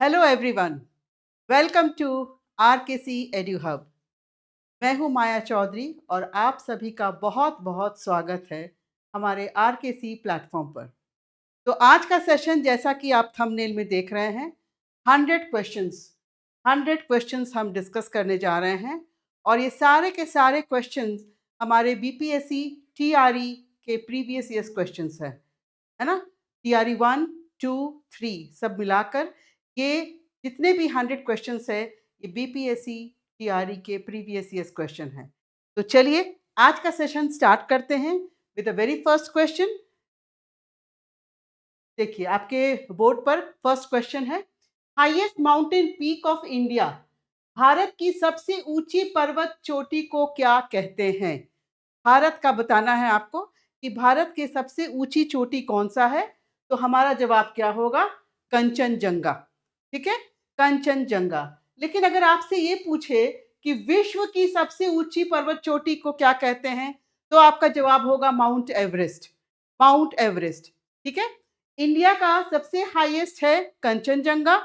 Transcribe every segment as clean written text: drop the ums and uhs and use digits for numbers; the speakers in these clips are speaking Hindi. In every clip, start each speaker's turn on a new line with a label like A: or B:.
A: Hello everyone, welcome to RKC edu hub. मैं हूं माया चौधरी और आप सभी का बहुत बहुत स्वागत है हमारे आरकेसी प्लेटफॉर्म पर। तो आज का सेशन, जैसा कि आप थंबनेल में देख रहे हैं, 100 क्वेश्चंस हम डिस्कस करने जा रहे हैं। और ये सारे के सारे क्वेश्चंस हमारे बीपीएससी टीआरई के प्रीवियस ईयर्स क्वेश्चंस है ना। टीआरई 1, 2, 3 सब मिलाकर ये जितने भी 100 क्वेश्चंस है, ये बीपीएससी टीआरई के प्रीवियस ईयर्स क्वेश्चन हैं। तो चलिए आज का सेशन स्टार्ट करते हैं with the very first question. देखिए आपके बोर्ड पर फर्स्ट क्वेश्चन है, highest mountain peak of India, Bharat की सबसे ऊंची पर्वत चोटी को क्या कहते हैं? भारत का बताना है आपको कि भारत की सबसे ऊंची चोटी कौन सा है। तो हमारा जवाब क्या होगा? कंचनजंगा। ठीक है, कंचनजंगा। लेकिन अगर आपसे ये पूछे कि विश्व की सबसे ऊंची पर्वत चोटी को क्या कहते हैं, तो आपका जवाब होगा माउंट एवरेस्ट। Mount Everest. ठीक है, इंडिया का सबसे हाईएस्ट है कंचनजंगा।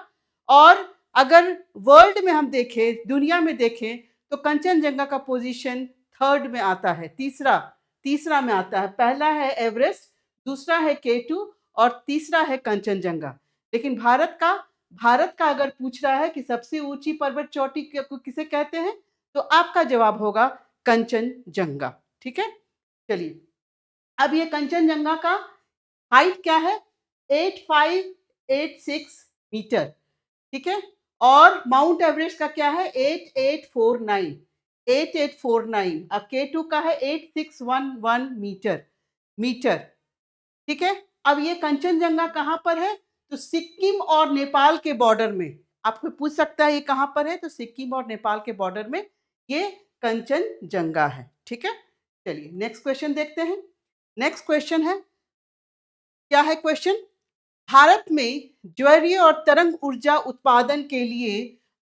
A: और अगर वर्ल्ड में हम देखें, दुनिया में देखें, तो कंचनजंगा का पोजीशन थर्ड में आता है, तीसरा तीसरा में आता है। पहला है एवरेस्ट, दूसरा है केटू और तीसरा है कंचनजंगा। लेकिन भारत का अगर पूछ रहा है कि सबसे ऊंची पर्वत चोटी को किसे कहते हैं, तो आपका जवाब होगा कंचनजंगा। ठीक है, चलिए अब ये कंचनजंगा का हाइट क्या है? 8586 मीटर। ठीक है, और माउंट एवरेस्ट का क्या है? 8849। 8849। अब K2 का है 8611 मीटर। ठीक है, अब ये कंचनजंगा कहाँ पर है? तो सिक्किम और नेपाल के बॉर्डर में। आपको पूछ सकता है ये कहाँ पर है, तो सिक्किम और नेपाल के बॉर्डर में ये कंचनजंगा है। ठीक है, चलिए नेक्स्ट क्वेश्चन देखते हैं। नेक्स्ट क्वेश्चन है, क्या है क्वेश्चन? भारत में ज्वारीय और तरंग ऊर्जा उत्पादन के लिए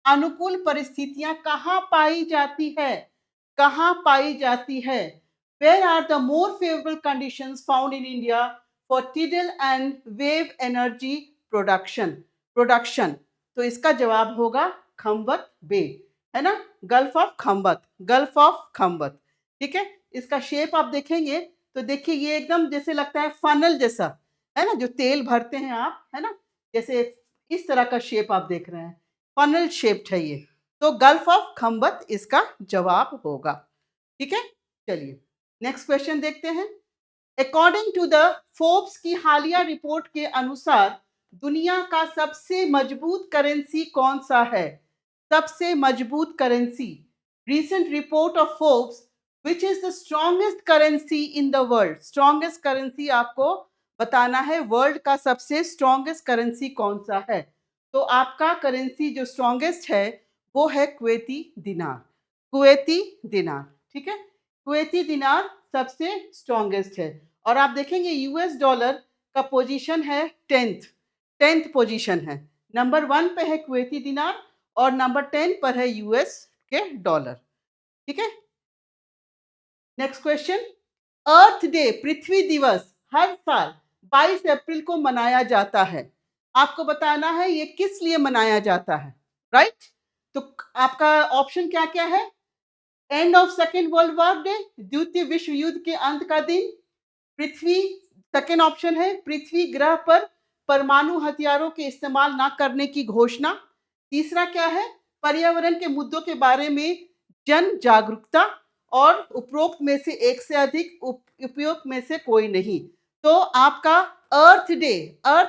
A: अनुकूल परिस्थितियां कहाँ पाई जाती है? कहाँ पाई जाती है? Where are the more favorable conditions found in India for tidal and wave energy production? तो इसका जवाब होगा खंबत बे, है ना, gulf of Khambhat, gulf of Khambhat. ठीक है, इसका शेप आप देखेंगे तो देखिए ये एकदम जैसे लगता है फनल जैसा, है ना, जो तेल भरते हैं आप, है ना, जैसे इस तरह का शेप आप देख रहे हैं, फनल शेप्ड है ये। तो गल्फ ऑफ खंबत इसका जवाब होगा। ठीक है, चलिए नेक्स्ट क्वेश्चन देखते हैं। अकॉर्डिंग टू द फोर्ब्स की हालिया रिपोर्ट के अनुसार दुनिया का सबसे मजबूत करेंसी कौन सा है? सबसे मजबूत currency, recent report of Forbes, which is the strongest currency in the world? Strongest currency आपको बताना है, वर्ल्ड का सबसे स्ट्रॉन्गेस्ट करेंसी कौन सा है। तो आपका करेंसी जो स्ट्रॉन्गेस्ट है वो है कुवैती दिनार। कुवैती दिनार। ठीक है, कुवैती दिनार सबसे स्ट्रॉन्गेस्ट है। और आप देखेंगे यूएस डॉलर का पोजीशन है टेंथ पोजीशन है। नंबर 1 पे है कुवैती दिनार और नंबर 10 पर है यूएस के डॉलर। ठीक है, नेक्स्ट क्वेश्चन। अर्थ डे, पृथ्वी दिवस, हर साल 22 अप्रैल को मनाया जाता है। आपको बताना है ये किस लिए मनाया जाता है, राइट? तो आपका ऑप्शन क्या क्या है? End of second world war day, द्वितीय विश्व युद्ध के अंत का दिन, पृथ्वी, सेकेंड ऑप्शन है पृथ्वी ग्रह पर परमाणु हथियारों के इस्तेमाल न करने की घोषणा, तीसरा क्या है? पर्यावरण के मुद्दों के बारे में जन जागरूकता, और उपरोक्त में से एक से अधिक, उपयुक्त में से कोई नहीं। तो आपका अर्थ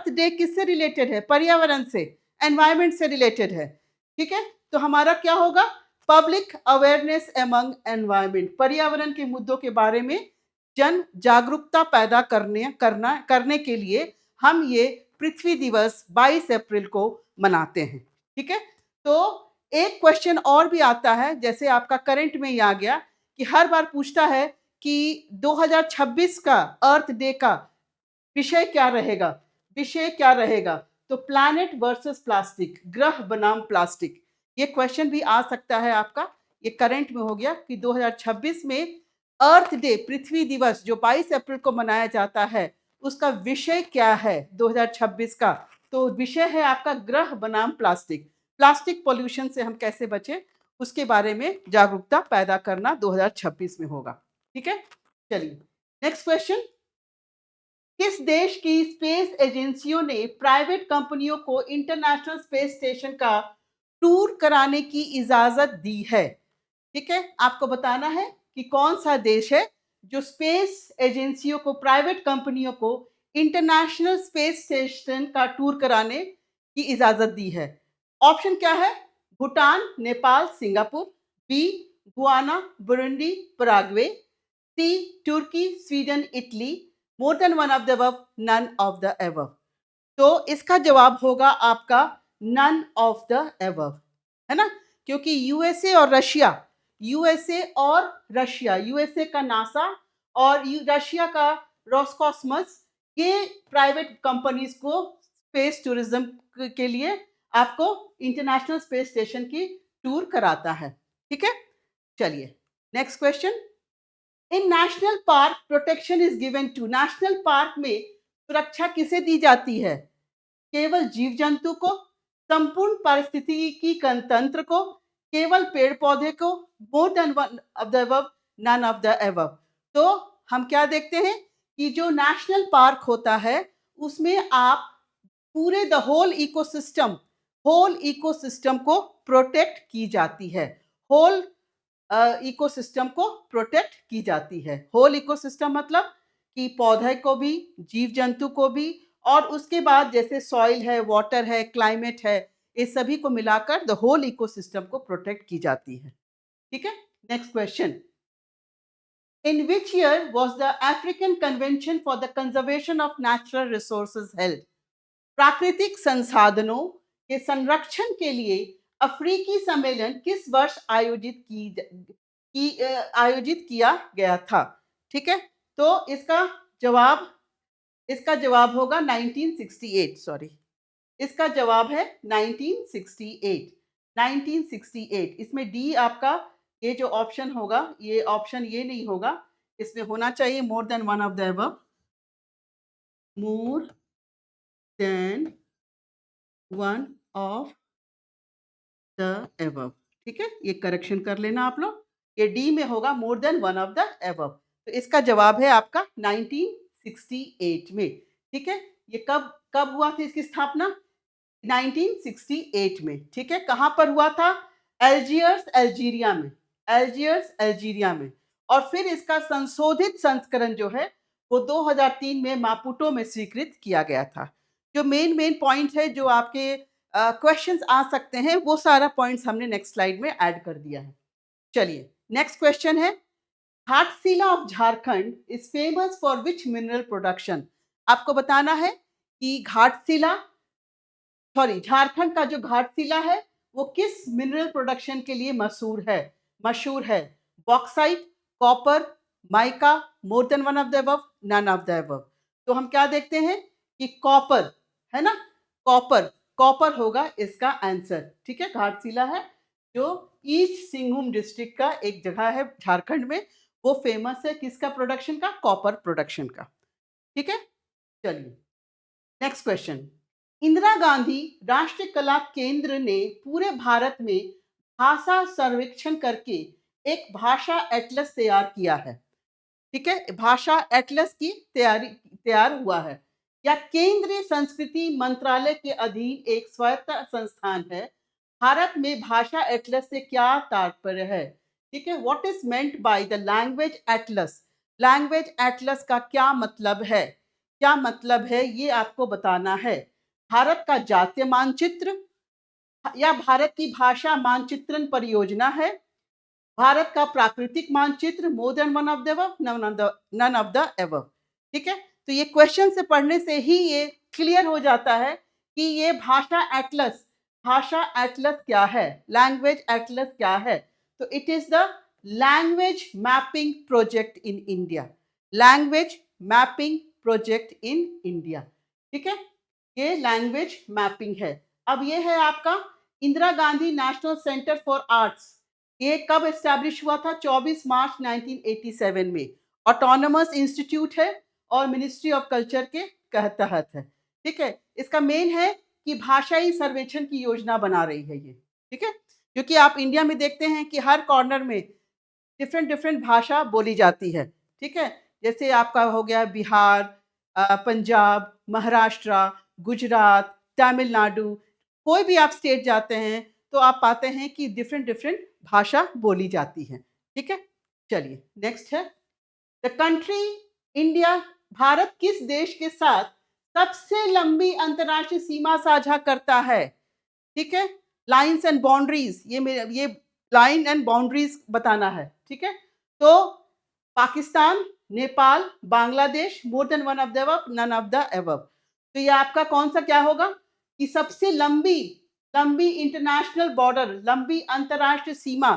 A: डे किससे रिलेटेड है? पर्यावरण से, एनवायरमेंट से रिलेटेड है। ठीक है, तो हमारा क्या होगा? पब्लिक अवेयरनेस एमंग एनवायरमेंट, पर्यावरण के मुद्दों के बारे में जन जागरूकता पैदा करने के लिए हम ये पृथ्वी दिवस 22 अप्रैल को मनाते हैं। ठीक है, तो एक क्वेश्चन और भी आता है, जैसे आपका करंट में ही आ गया कि हर बार पूछता है कि 2026 का अर्थ डे का विषय क्या रहेगा? विषय क्या रहेगा? तो प्लैनेट वर्सेस प्लास्टिक, ग्रह बनाम प्लास्टिक, ये क्वेश्चन भी आ सकता है आपका। ये करंट में हो गया कि 2026 में अर्थ डे, पृथ्वी दिवस जो 22 अप्रैल को मनाया जाता है, उसका विषय क्या है 2026 का? तो विषय है आपका ग्रह बनाम प्लास्टिक। प्लास्टिक पॉल्यूशन से हम कैसे बचें, उसके बारे में जागरूकता पैदा करना 2026 में होगा। ठीक है, चलिए नेक्स्ट क्वेश्चन। किस देश की स्पेस एजेंसियों ने प्राइवेट कंपनियों को इंटरनेशनल स्पेस स्टेशन का टूर कराने की इजाजत दी है? ठीक है, आपको बताना है कि कौन सा देश है जो स्पेस एजेंसियों को, प्राइवेट कंपनियों को इंटरनेशनल स्पेस स्टेशन का टूर कराने की इजाजत दी है। ऑप्शन क्या है? Bhutan, Nepal, Singapore, B Guyana, Burundi, Paraguay, C तुर्की, Sweden, Italy, more than one of the above, none of the above. तो इसका जवाब होगा आपका नन ऑफ द अबव, है ना, क्योंकि यूएसए का नासा और रशिया का रोस्कॉस्मस, ये प्राइवेट कंपनीज को स्पेस टूरिज्म के लिए आपको इंटरनेशनल स्पेस स्टेशन की टूर कराता है। ठीक है, चलिए next question. In national park protection is given to, national park में सुरक्षा किसे दी जाती है? केवल जीव जंतु को, संपूर्ण पारिस्थितिकी तंत्र को, केवल पेड़ पौधे को, more than one of the above, none of the above. तो हम क्या देखते हैं कि जो नेशनल पार्क होता है उसमें आप पूरे द होल इकोसिस्टम को प्रोटेक्ट की जाती है। होल इकोसिस्टम को प्रोटेक्ट की जाती है। होल इकोसिस्टम मतलब कि पौधे को भी, जीव जंतु को भी, और उसके बाद जैसे सॉइल है, वाटर है, क्लाइमेट है, इस सभी को मिलाकर द होल इकोसिस्टम को प्रोटेक्ट की जाती है। ठीक है, next question. In which year was the African convention for the conservation of natural resources held? प्राकृतिक संसाधनों के संरक्षण के लिए अफ्रीकी सम्मेलन किस वर्ष आयोजित किया गया था? ठीक है, तो इसका जवाब होगा 1968, सॉरी, इसका जवाब है 1968। 1968, इसमें डी आपका, ये जो ऑप्शन होगा, ये ऑप्शन ये नहीं होगा, इसमें होना चाहिए मोर than one of the above, more than one of the above. ठीक है, ये करेक्शन कर लेना आप लोग, ये डी में होगा मोर than one of the above. तो इसका जवाब है आपका 1968 में। ठीक है, ये कब कब हुआ था इसकी स्थापना? 1968 में। ठीक है, कहाँ पर हुआ था? अल्जियर्स अल्जीरिया में। और फिर इसका संशोधित संस्करण जो है वो 2003 में मापुटो में स्वीकृत किया गया था। जो मेन पॉइंट है, जो आपके क्वेश्चंस आ सकते हैं, वो सारा पॉइंट्स हमने नेक्स्ट स्लाइड में ऐड कर दिया है। चलिए नेक्स्ट क्वेश्चन है, Ghatshila of Jharkhand is famous for which mineral production? आपको बताना है कि झारखंड का जो घाटशिला है वो किस मिनरल प्रोडक्शन के लिए मशहूर है? Bauxite, copper, mica, more than one of the above, none of the above. तो हम क्या देखते हैं कि कॉपर, है ना, कॉपर होगा इसका आंसर। ठीक है, घाटशिला है जो ईस्ट सिंहभूम डिस्ट्रिक्ट का एक जगह है झारखंड में, वो फेमस है किसका प्रोडक्शन का? कॉपर प्रोडक्शन का। ठीक है, चलिए नेक्स्ट क्वेश्चन। इंदिरा गांधी राष्ट्रीय कला केंद्र ने पूरे भारत में भाषा सर्वेक्षण करके एक भाषा एटलस तैयार किया है। ठीक है, भाषा एटलस की तैयार हुआ है। या केंद्रीय संस्कृति मंत्रालय के अधीन एक स्वायत्त संस्थान है? भारत में भाषा एटलस से क्या तात्पर्य है? ठीक है, what is meant by the language Atlas? Language Atlas का क्या मतलब है? ये आपको बताना है। भारत का जातीय मानचित्र या भारत की भाषा मानचित्रण परियोजना है? भारत का प्राकृतिक मानचित्र, more than one of the above, none of the above. ठीक है, तो ये क्वेश्चन से पढ़ने से ही ये क्लियर हो जाता है कि ये भाषा एटलस क्या है, लैंग्वेज एटलस क्या है। तो it is the language mapping project in India, language mapping project in India. ठीक है, ये लैंग्वेज मैपिंग है। अब ये है आपका Indira Gandhi national centre for arts. ये कब एस्टैब्लिश हुआ था? 24 मार्च 1987 में। ऑटोनोमस इंस्टीट्यूट है और मिनिस्ट्री ऑफ कल्चर के तहत है। ठीक है। इसका मेन है कि भाषाई सर्वेक्षण की योजना बना रही है ये, ठीक है। क्योंकि आप इंडिया में देखते हैं कि हर कॉर्नर में डिफरेंट डिफरेंट भाषा बोली जाती है, ठीक है। जैसे आपका हो गया बिहार, पंजाब, महाराष्ट्र, गुजरात, तमिलनाडु, कोई भी आप स्टेट जाते हैं तो आप पाते हैं कि डिफरेंट डिफरेंट भाषा बोली जाती है, ठीक है। चलिए नेक्स्ट है द कंट्री इंडिया, भारत किस देश के साथ सबसे लंबी अंतर्राष्ट्रीय सीमा साझा करता है, ठीक है। लाइन्स एंड बाउंड्रीज, ये लाइन एंड बाउंड्रीज बताना है, ठीक है। तो Pakistan, Nepal, Bangladesh, more than one of the above, none of the above. तो ये आपका कौन सा क्या होगा कि सबसे लंबी लंबी इंटरनेशनल बॉर्डर, लंबी अंतर्राष्ट्रीय सीमा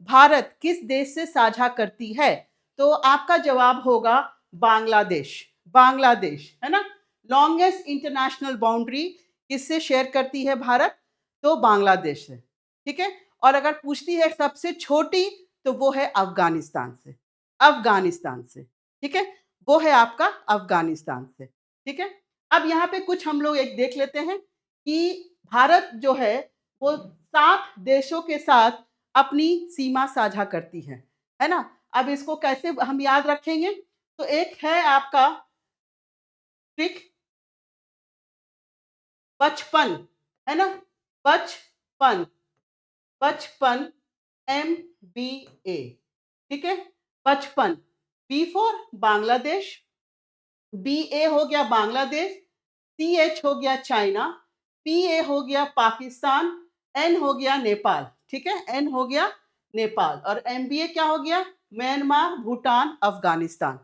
A: भारत किस देश से साझा करती है? तो आपका जवाब होगा बांग्लादेश। बांग्लादेश है ना। लॉन्गेस्ट इंटरनेशनल बाउंड्री किससे शेयर करती है भारत? तो बांग्लादेश से, ठीक है। और अगर पूछती है सबसे छोटी तो वो है अफगानिस्तान से। अफगानिस्तान से, ठीक है। वो है आपका अफगानिस्तान से, ठीक है। अब यहाँ पे कुछ हम लोग एक देख लेते हैं कि भारत जो है वो 7 देशों के साथ अपनी सीमा साझा करती है ना। अब इसको कैसे हम याद रखेंगे? तो एक है आपका ट्रिक 55, है ना। 55, 55 MBA, ठीक है। 55 बी फॉर बांग्लादेश, BA हो गया बांग्लादेश, CH हो गया चाइना, PA हो गया पाकिस्तान, N हो गया नेपाल, ठीक है। N हो गया नेपाल और MBA क्या हो गया? म्यांमार, भूटान, अफगानिस्तान,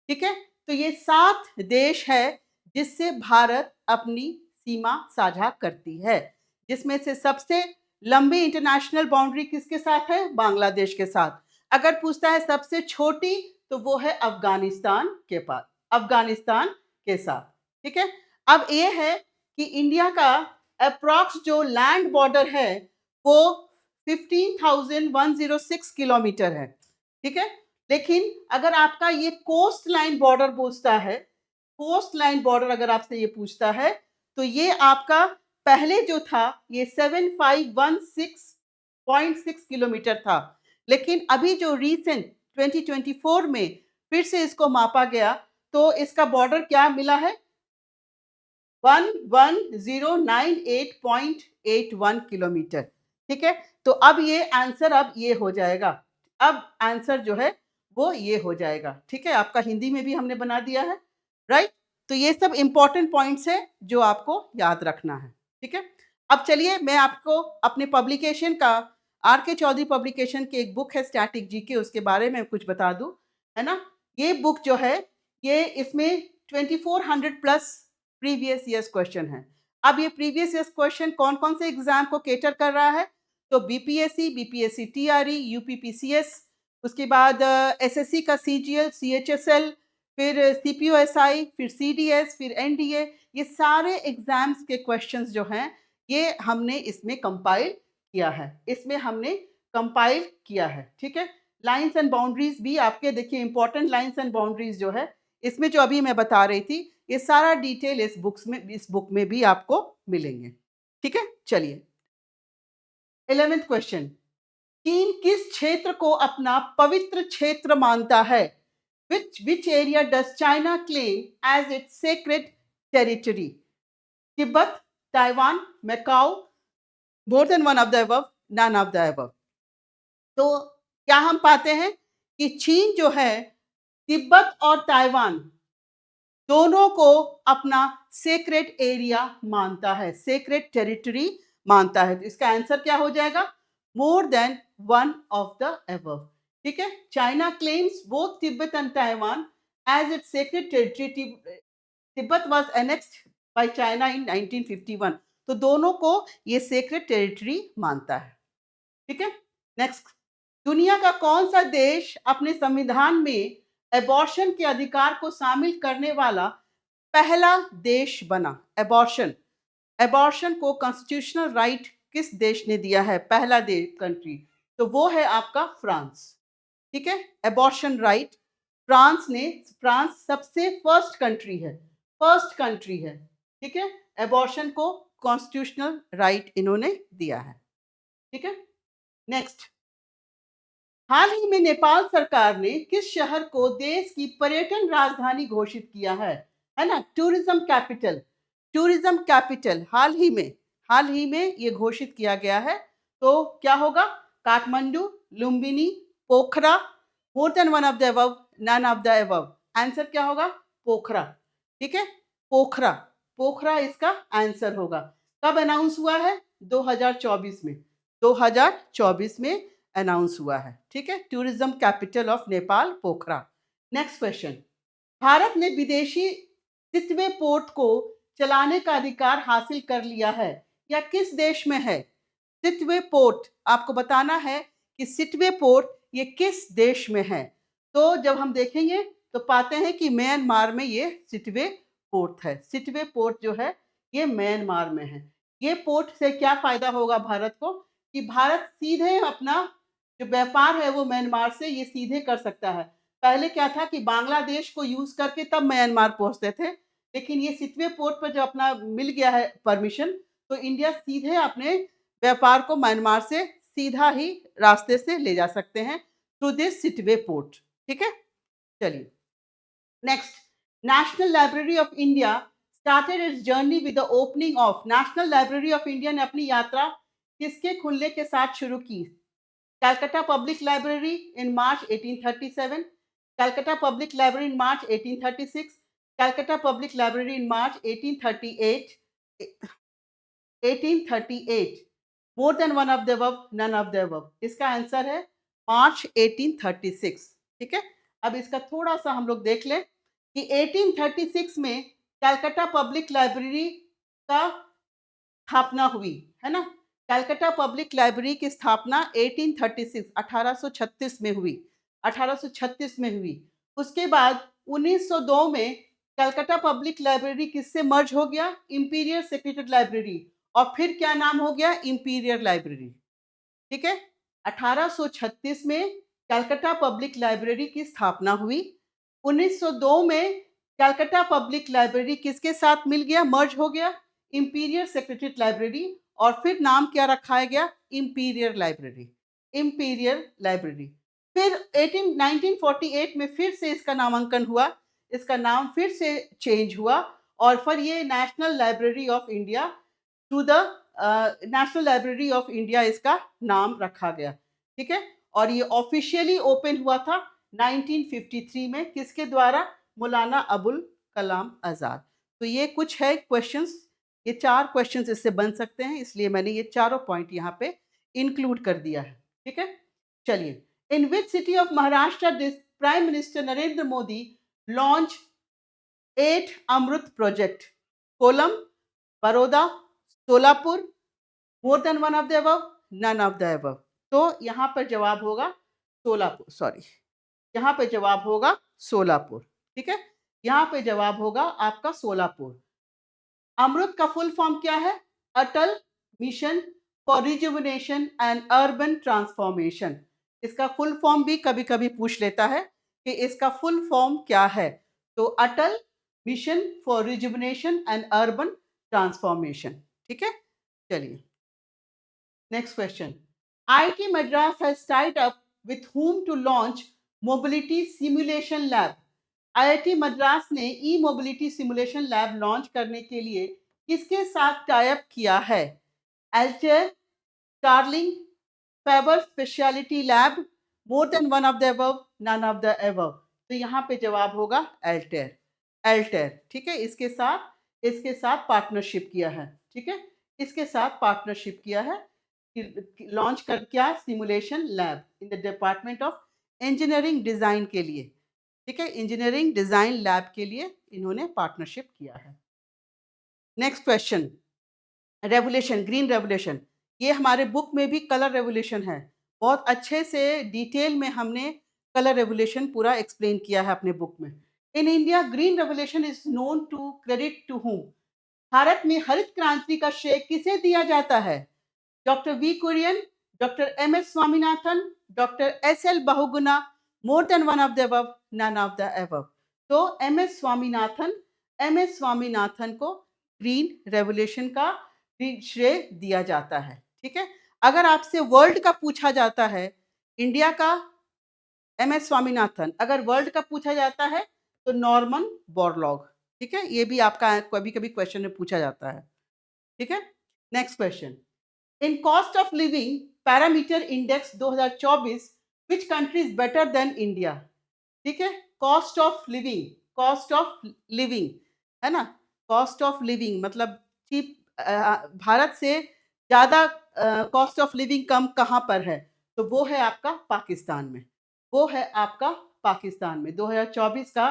A: ठीक है। तो ये 7 देश है जिससे भारत अपनी सीमा साझा करती है, जिसमें से सबसे लंबी इंटरनेशनल बाउंड्री किसके साथ है? बांग्लादेश के साथ। अगर पूछता है सबसे छोटी तो वो है अफगानिस्तान के पास, अफगानिस्तान के साथ, ठीक है। अब ये है कि इंडिया का अप्रॉक्स जो लैंड बॉर्डर है वो 15,106 किलोमीटर है, ठीक है। लेकिन अगर आपका ये कोस्ट लाइन बॉर्डर पूछता है, कोस्ट लाइन बॉर्डर अगर आपसे ये पूछता है तो ये आपका पहले जो था ये 7516.6 किलोमीटर था। लेकिन अभी जो रीसेंट 2024 में फिर से इसको मापा गया तो इसका बॉर्डर क्या मिला है? 11,098.81 किलोमीटर, ठीक है। तो अब ये आंसर अब ये हो जाएगा, अब आंसर जो है वो ये हो जाएगा, ठीक है। आपका हिंदी में भी हमने बना दिया है, राइट। तो ये सब इंपॉर्टेंट पॉइंट्स है जो आपको याद रखना है, ठीक है। अब चलिए मैं आपको अपने पब्लिकेशन का, आर के चौधरी पब्लिकेशन की एक बुक है स्टैटिक जीके, उसके बारे में कुछ बता दूं, है ना। ये बुक जो है ये इसमें 2400 प्लस प्रीवियस ईयर्स क्वेश्चन है। अब ये प्रीवियस ईयर्स क्वेश्चन कौन कौन से एग्जाम को केटर कर रहा है? तो बीपीएससी, बीपीएससी टीआरई, यूपीपीसीएस, उसके बाद एसएससी का सीजीएल, सीएचएसएल, फिर सीपीओएसआई, फिर सीडीएस, फिर एनडीए, ये सारे एग्जाम्स के क्वेश्चंस जो हैं ये हमने इसमें कंपाइल किया है, इसमें हमने कंपाइल किया है, ठीक है। लाइंस एंड बाउंड्रीज भी आपके देखिए इंपॉर्टेंट लाइंस एंड बाउंड्रीज जो है इसमें जो अभी मैं बता रही थी ये सारा डिटेल इस बुक में भी आपको मिलेंगे, ठीक है। चलिए 11th क्वेश्चन, चीन किस क्षेत्र को अपना पवित्र क्षेत्र मानता है? Which area does China claim as its sacred territory? Tibet, Taiwan, Macau, more than one of the above, none of the above। तो क्या हम पाते हैं कि चीन जो है तिब्बत और ताइवान दोनों को अपना सेक्रेट एरिया मानता है, सेक्रेट टेरिटरी मानता है। तो इसका आंसर क्या हो जाएगा? More than one of the above, ठीक है। China claims both Tibet and Taiwan as its sacred territory. Tibet was annexed by China in 1951। तो दोनों को ये सेक्रेट टेरिटरी मानता है, ठीक है। नेक्स्ट, दुनिया का कौन सा देश अपने संविधान में एबॉर्शन के अधिकार को शामिल करने वाला पहला देश बना? एबॉर्शन, एबॉर्शन को कॉन्स्टिट्यूशनल राइट किस देश ने दिया है? पहला देश, कंट्री, तो वो है आपका फ्रांस, ठीक है। एबॉर्शन राइट फ्रांस ने, फ्रांस सबसे फर्स्ट कंट्री है, फर्स्ट कंट्री है ठीक है, एबॉर्शन को कॉन्स्टिट्यूशनल राइट इन्होंने दिया है। ठीक है, नेक्स्ट, हाल ही में नेपाल सरकार ने किस शहर को देश की पर्यटन राजधानी घोषित किया है ना, टूरिज्म कैपिटल, टूरिज्म कैपिटल हाल ही में ये घोषित किया गया है। तो क्या होगा, Kathmandu, Lumbini, Pokhara, more than one of the above, none of the above, answer क्या होगा, पोखरा। ठीक है, पोखरा, पोखरा इसका आंसर होगा। कब अनाउंस हुआ है, 2024 में, 2024 में अनाउंस हुआ है। ठीक है, tourism capital of Nepal, Pokhara. Next question, Bharat ने विदेशी सितवे पोर्ट को चलाने का अधिकार हासिल कर लिया है, या किस देश में है? सितवे पोर्ट आपको बताना है कि सितवे पोर्ट ये किस देश में है। तो जब हम देखेंगे तो पाते हैं कि म्यांमार में ये सितवे पोर्ट है। सितवे पोर्ट जो है ये म्यांमार में है। ये पोर्ट से क्या फायदा होगा भारत को, कि भारत सीधे अपना जो व्यापार है वो म्यांमार से ये सीधे कर सकता है। पहले क्या था कि बांग्लादेश को यूज करके तब म्यांमार पहुंचते थे, लेकिन ये सितवे पोर्ट पर जो अपना मिल गया है परमिशन, तो इंडिया सीधे अपने व्यापार को म्यांमार से सीधा ही रास्ते से ले जा सकते हैं थ्रू दिस सिटवे पोर्ट। ठीक है, चलिए next, national library of India started its journey with the opening of, national library of India ने अपनी यात्रा किसके खुलने के साथ शुरू की? Calcutta public library in March 1837, Calcutta public library in March 1836, Calcutta public library in March 1838, 1838, more than one of the above, none of the above, इसका आंसर है मार्च 1836। ठीक है, अब इसका थोड़ा सा हम लोग देख लें कि 1836 में कैलकाटा पब्लिक लाइब्रेरी का स्थापना हुई, है ना। कैलकाटा पब्लिक लाइब्रेरी की स्थापना 1836 1836 में हुई, 1836 में हुई। उसके बाद 1902 में कैलकाटा पब्लिक लाइब्रेरी किससे मर्ज हो गया, इंपीरियल सेक्रेटेरिएट लाइब्रेरी, और फिर क्या नाम हो गया, इंपीरियल लाइब्रेरी। ठीक है, 1836 में कैलकाटा पब्लिक लाइब्रेरी की स्थापना हुई। 1902 में कैलकाटा पब्लिक लाइब्रेरी किसके साथ मिल गया, मर्ज हो गया, इंपीरियल सेक्रेटेरिएट लाइब्रेरी, और फिर नाम क्या रखा गया, इंपीरियल लाइब्रेरी, इंपीरियल लाइब्रेरी। फिर 1948 में फिर से इसका नामांकन हुआ, इसका नाम फिर से चेंज हुआ, और फिर ये national library of India to the national library of India इसका नाम रखा गया। ठीक है, और ये ऑफिशियली ओपन हुआ था 1953 में, किसके द्वारा, मौलाना अबुल कलाम आज़ाद। तो ये कुछ है क्वेश्चंस, ये 4 क्वेश्चंस इससे बन सकते हैं, इसलिए मैंने ये चारों पॉइंट यहाँ पे इंक्लूड कर दिया है। ठीक है, चलिए, in which city of Maharashtra prime minister Narendra Modi launch 8 AMRUT project? कोलम, Baroda, Solapur, more than one of the above, none of the above. तो यहाँ पर जवाब होगा सोलापुर, सॉरी, यहाँ पे जवाब होगा सोलापुर। ठीक है, यहाँ पे जवाब होगा आपका सोलापुर। अमृत का फुल फॉर्म क्या है, Atal mission for rejuvenation and urban transformation. इसका फुल फॉर्म भी कभी कभी पूछ लेता है कि इसका फुल फॉर्म क्या है। तो Atal mission for rejuvenation and urban transformation. ठीक है, चलिए next question, IIT Madras has tied up with whom to launch mobility simulation lab? IIT Madras ने e mobility simulation lab launch करने के लिए किसके साथ टाई अप किया है? Altair, Starlink, Faber speciality lab, more than one of the above, none of the above. तो यहाँ पे जवाब होगा एल्टेयर, एल्टेयर। ठीक है, इसके साथ पार्टनरशिप किया है। ठीक है, इसके साथ पार्टनरशिप किया है, लॉन्च कर क्या, simulation lab in the department of engineering design के लिए। ठीक है, इंजीनियरिंग डिजाइन लैब के लिए इन्होंने पार्टनरशिप किया है। Next question, revolution, green revolution, ये हमारे बुक में भी कलर रेवोल्यूशन है, बहुत अच्छे से डिटेल में हमने कलर रेवोल्यूशन पूरा एक्सप्लेन किया है अपने बुक में। In India green revolution is known to credit to whom? भारत में हरित क्रांति का श्रेय किसे दिया जाता है? Doctor V Kurien, doctor MS Swaminathan, doctor SL Bahuguna, more than one of the above, none of the above. तो MS स्वामीनाथन को ग्रीन रेवोल्यूशन का भी श्रेय दिया जाता है। ठीक है, अगर आपसे वर्ल्ड का पूछा जाता है, इंडिया का एम.एस. स्वामीनाथन, अगर वर्ल्ड का पूछा जाता है तो नॉर्मन बोरलॉग। ठीक है, ये भी आपका कभी-कभी क्वेश्चन में पूछा जाता है। ठीक है, next question, in cost of living parameter index 2024 which country is better than India? ठीक है, cost of living, cost of living, है ना, कॉस्ट ऑफ लिविंग मतलब चीप, भारत से ज़्यादा कॉस्ट ऑफ लिविंग कम कहाँ पर है? तो वो है आपका पाकिस्तान में, वो है आपका पाकिस्तान में। 2024 का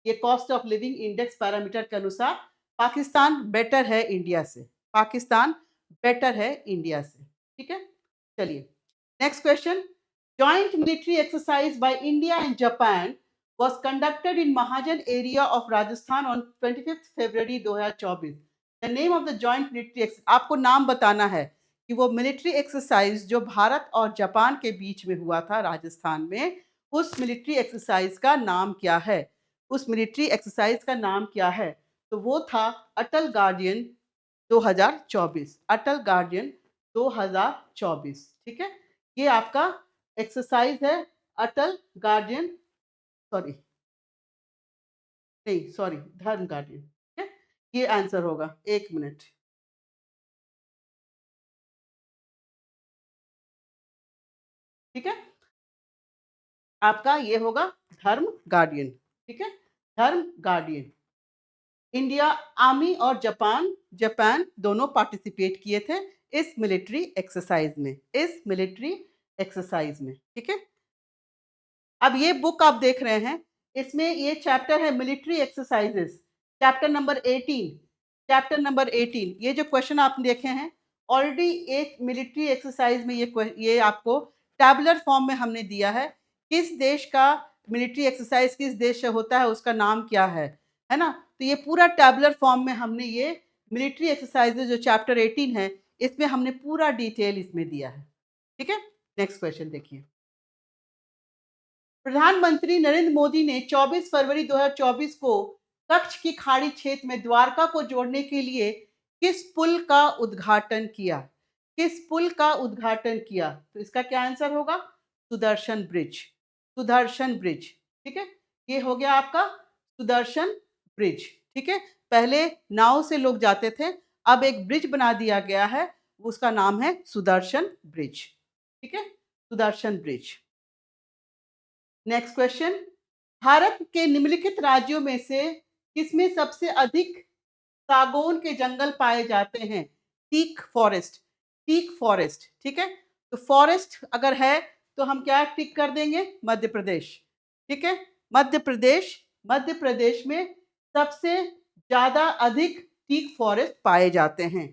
A: ये cost of living index parameter के अनुसार पाकिस्तान बेटर है इंडिया से, पाकिस्तान बेटर है इंडिया से। ठीक है, चलिए next question, joint military exercise by India and Japan was conducted in Mahajan area of Rajasthan on 25th February 2024. The name of the joint military आपको नाम बताना है कि वो मिलिट्री एक्सरसाइज जो भारत और जापान के बीच में हुआ था राजस्थान में, उस मिलिट्री एक्सरसाइज का नाम क्या है? उस मिलिट्री एक्सरसाइज का नाम क्या है? तो वो था अटल गार्डियन 2024, अटल गार्डियन 2024। ठीक है, ये आपका एक्सरसाइज है अटल गार्डियन, सॉरी नहीं सॉरी धर्म गार्डियन। ठीक है, ये आंसर होगा, 1 मिनट। ठीक है, आपका ये होगा धर्म गार्डियन। ठीक है, धर्म गार्डियन। इंडिया आर्मी और जापान जापान दोनों पार्टिसिपेट किए थे इस मिलिट्री एक्सरसाइज में, इस मिलिट्री एक्सरसाइज में। ठीक है, अब ये बुक आप देख रहे हैं, इसमें ये चैप्टर है military exercises, chapter number 18, chapter number 18। ये जो क्वेश्चन आप देखे हैं, ऑलरेडी एक मिलिट्री एक्सरसाइज में ये आपको टैबुलर फॉर्म में हमने दिया है, किस देश का मिलिट्री एक्सरसाइज किस देश से होता है, उसका नाम क्या है ना? तो ये पूरा टैबुलर फॉर्म में हमने ये मिलिट्री एक्सरसाइजेज जो चैप्टर 18 है, इसमें हमने पूरा डिटेल इसमें दिया है। ठीक है, नेक्स्ट क्वेश्चन देखिए, प्रधानमंत्री नरेंद्र मोदी ने 24 फरवरी 2024 को कच्छ की खाड़ी क्षेत्र में द्वारका को जोड़ने के लिए किस पुल का उद्घाटन किया? किस पुल का उद्घाटन किया? तो इसका क्या आंसर होगा? Sudarshan bridge, Sudarshan bridge. ठीक है, ये हो गया आपका सुदर्शन ब्रिज। ठीक है, पहले नाव से लोग जाते थे, अब एक ब्रिज बना दिया गया है, उसका नाम है सुदर्शन ब्रिज। ठीक है, Sudarshan bridge. Next question, Bharat के निम्नलिखित राज्यों में से किसमें सबसे अधिक सागौन के जंगल पाए जाते हैं? Teak forest, teak forest. ठीक है, तो फॉरेस्ट अगर है तो हम क्या टिक कर देंगे? मध्य प्रदेश। ठीक है, मध्य प्रदेश, मध्य प्रदेश में सबसे ज्यादा अधिक टीक फॉरेस्ट पाए जाते हैं,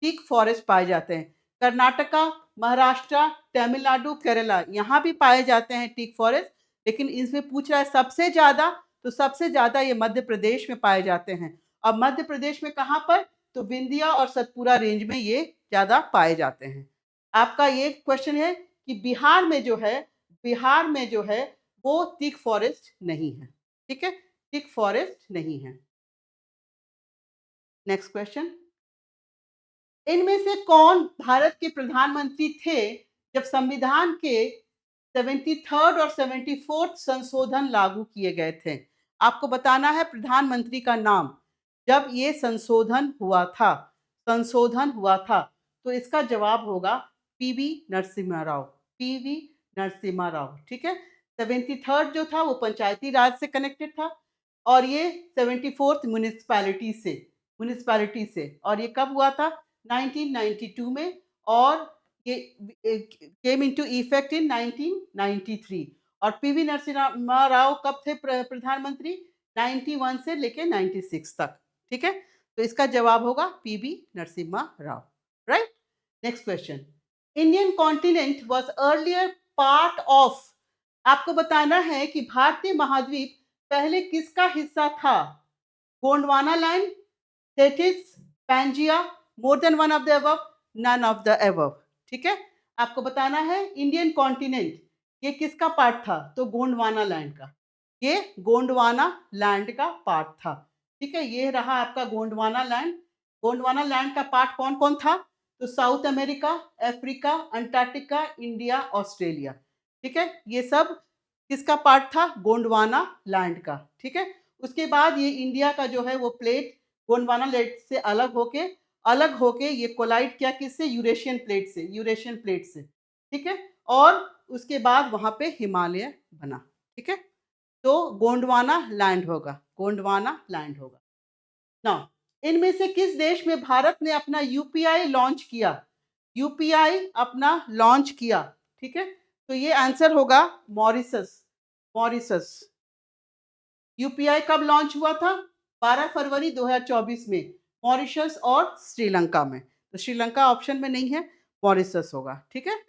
A: टीक फॉरेस्ट पाए जाते हैं। कर्नाटका, महाराष्ट्र, तमिलनाडु, केरला, यहाँ भी पाए जाते हैं टीक फॉरेस्ट, लेकिन इसमें पूछ रहा है सबसे ज्यादा, तो सबसे ज्यादा ये मध्य प्रदेश में पाए जाते हैं। और मध्य प्रदेश में कहाँ पर? तो विंध्या और सतपुरा रेंज में ये ज्यादा पाए जाते हैं। आपका ये क्वेश्चन है कि बिहार में जो है, बिहार में जो है वो टीक फॉरेस्ट नहीं है। ठीक है, टीक फॉरेस्ट नहीं है। नेक्स्ट क्वेश्चन, इनमें से कौन भारत के प्रधानमंत्री थे जब संविधान के 73rd और 74th संशोधन लागू किए गए थे? आपको बताना है प्रधानमंत्री का नाम जब ये संशोधन हुआ था, संशोधन हुआ था। तो इसका जवाब होगा पीवी नरसिम्हा राव, पीवी नरसिम्हा राव। ठीक है, 73rd जो था वो पंचायती राज से कनेक्टेड था, और ये 74th म्यूनिसिपैलिटी से, म्यूनिसिपैलिटी से। और ये कब हुआ था? 1992 में, और ये केम इनटू इफेक्ट इन 1993। और पीवी नरसिम्हा राव कब थे प्रधानमंत्री? 91 से लेके 96 तक। ठीक है, तो इसका जवाब होगा PV Narasimha Rao. Right, next question, Indian continent was earlier part of, आपको बताना है कि भारतीय महाद्वीप पहले किसका हिस्सा था? Gondwana land, Thetis, Pangaea, more than one of the above, none of the above। ठीक है, आपको बताना है इंडियन कॉन्टिनेंट ये किसका पार्ट था? तो गोंडवाना लैंड का, ये गोंडवाना लैंड का पार्ट था। ठीक है, ये रहा आपका गोंडवाना लैंड, गोंडवाना लैंड का पार्ट कौन कौन था? तो south America, Africa, Antarctica, India, Australia. ठीक है, ये सब किसका पार्ट था? गोंडवाना लैंड का। ठीक है, उसके बाद ये इंडिया का जो है वो प्लेट गोंडवाना प्लेट से अलग होके ये कोलाइड किया किससे? यूरेशियन प्लेट से, यूरेशियन प्लेट से। ठीक है, और उसके बाद वहां पे हिमालय बना। ठीक है, तो गोंडवाना लैंड होगा, गोंडवाना लैंड होगा ना। इनमें से किस देश में भारत ने अपना यूपीआई लॉन्च किया? यूपीआई अपना लॉन्च किया। ठीक है, तो ये आंसर होगा मॉरिशस। मॉरिशस। यूपीआई कब लॉन्च हुआ था? 12 फरवरी 2024 में, मॉरिशस और श्रीलंका में। तो श्रीलंका ऑप्शन में नहीं है, मॉरिशस होगा। ठीक है,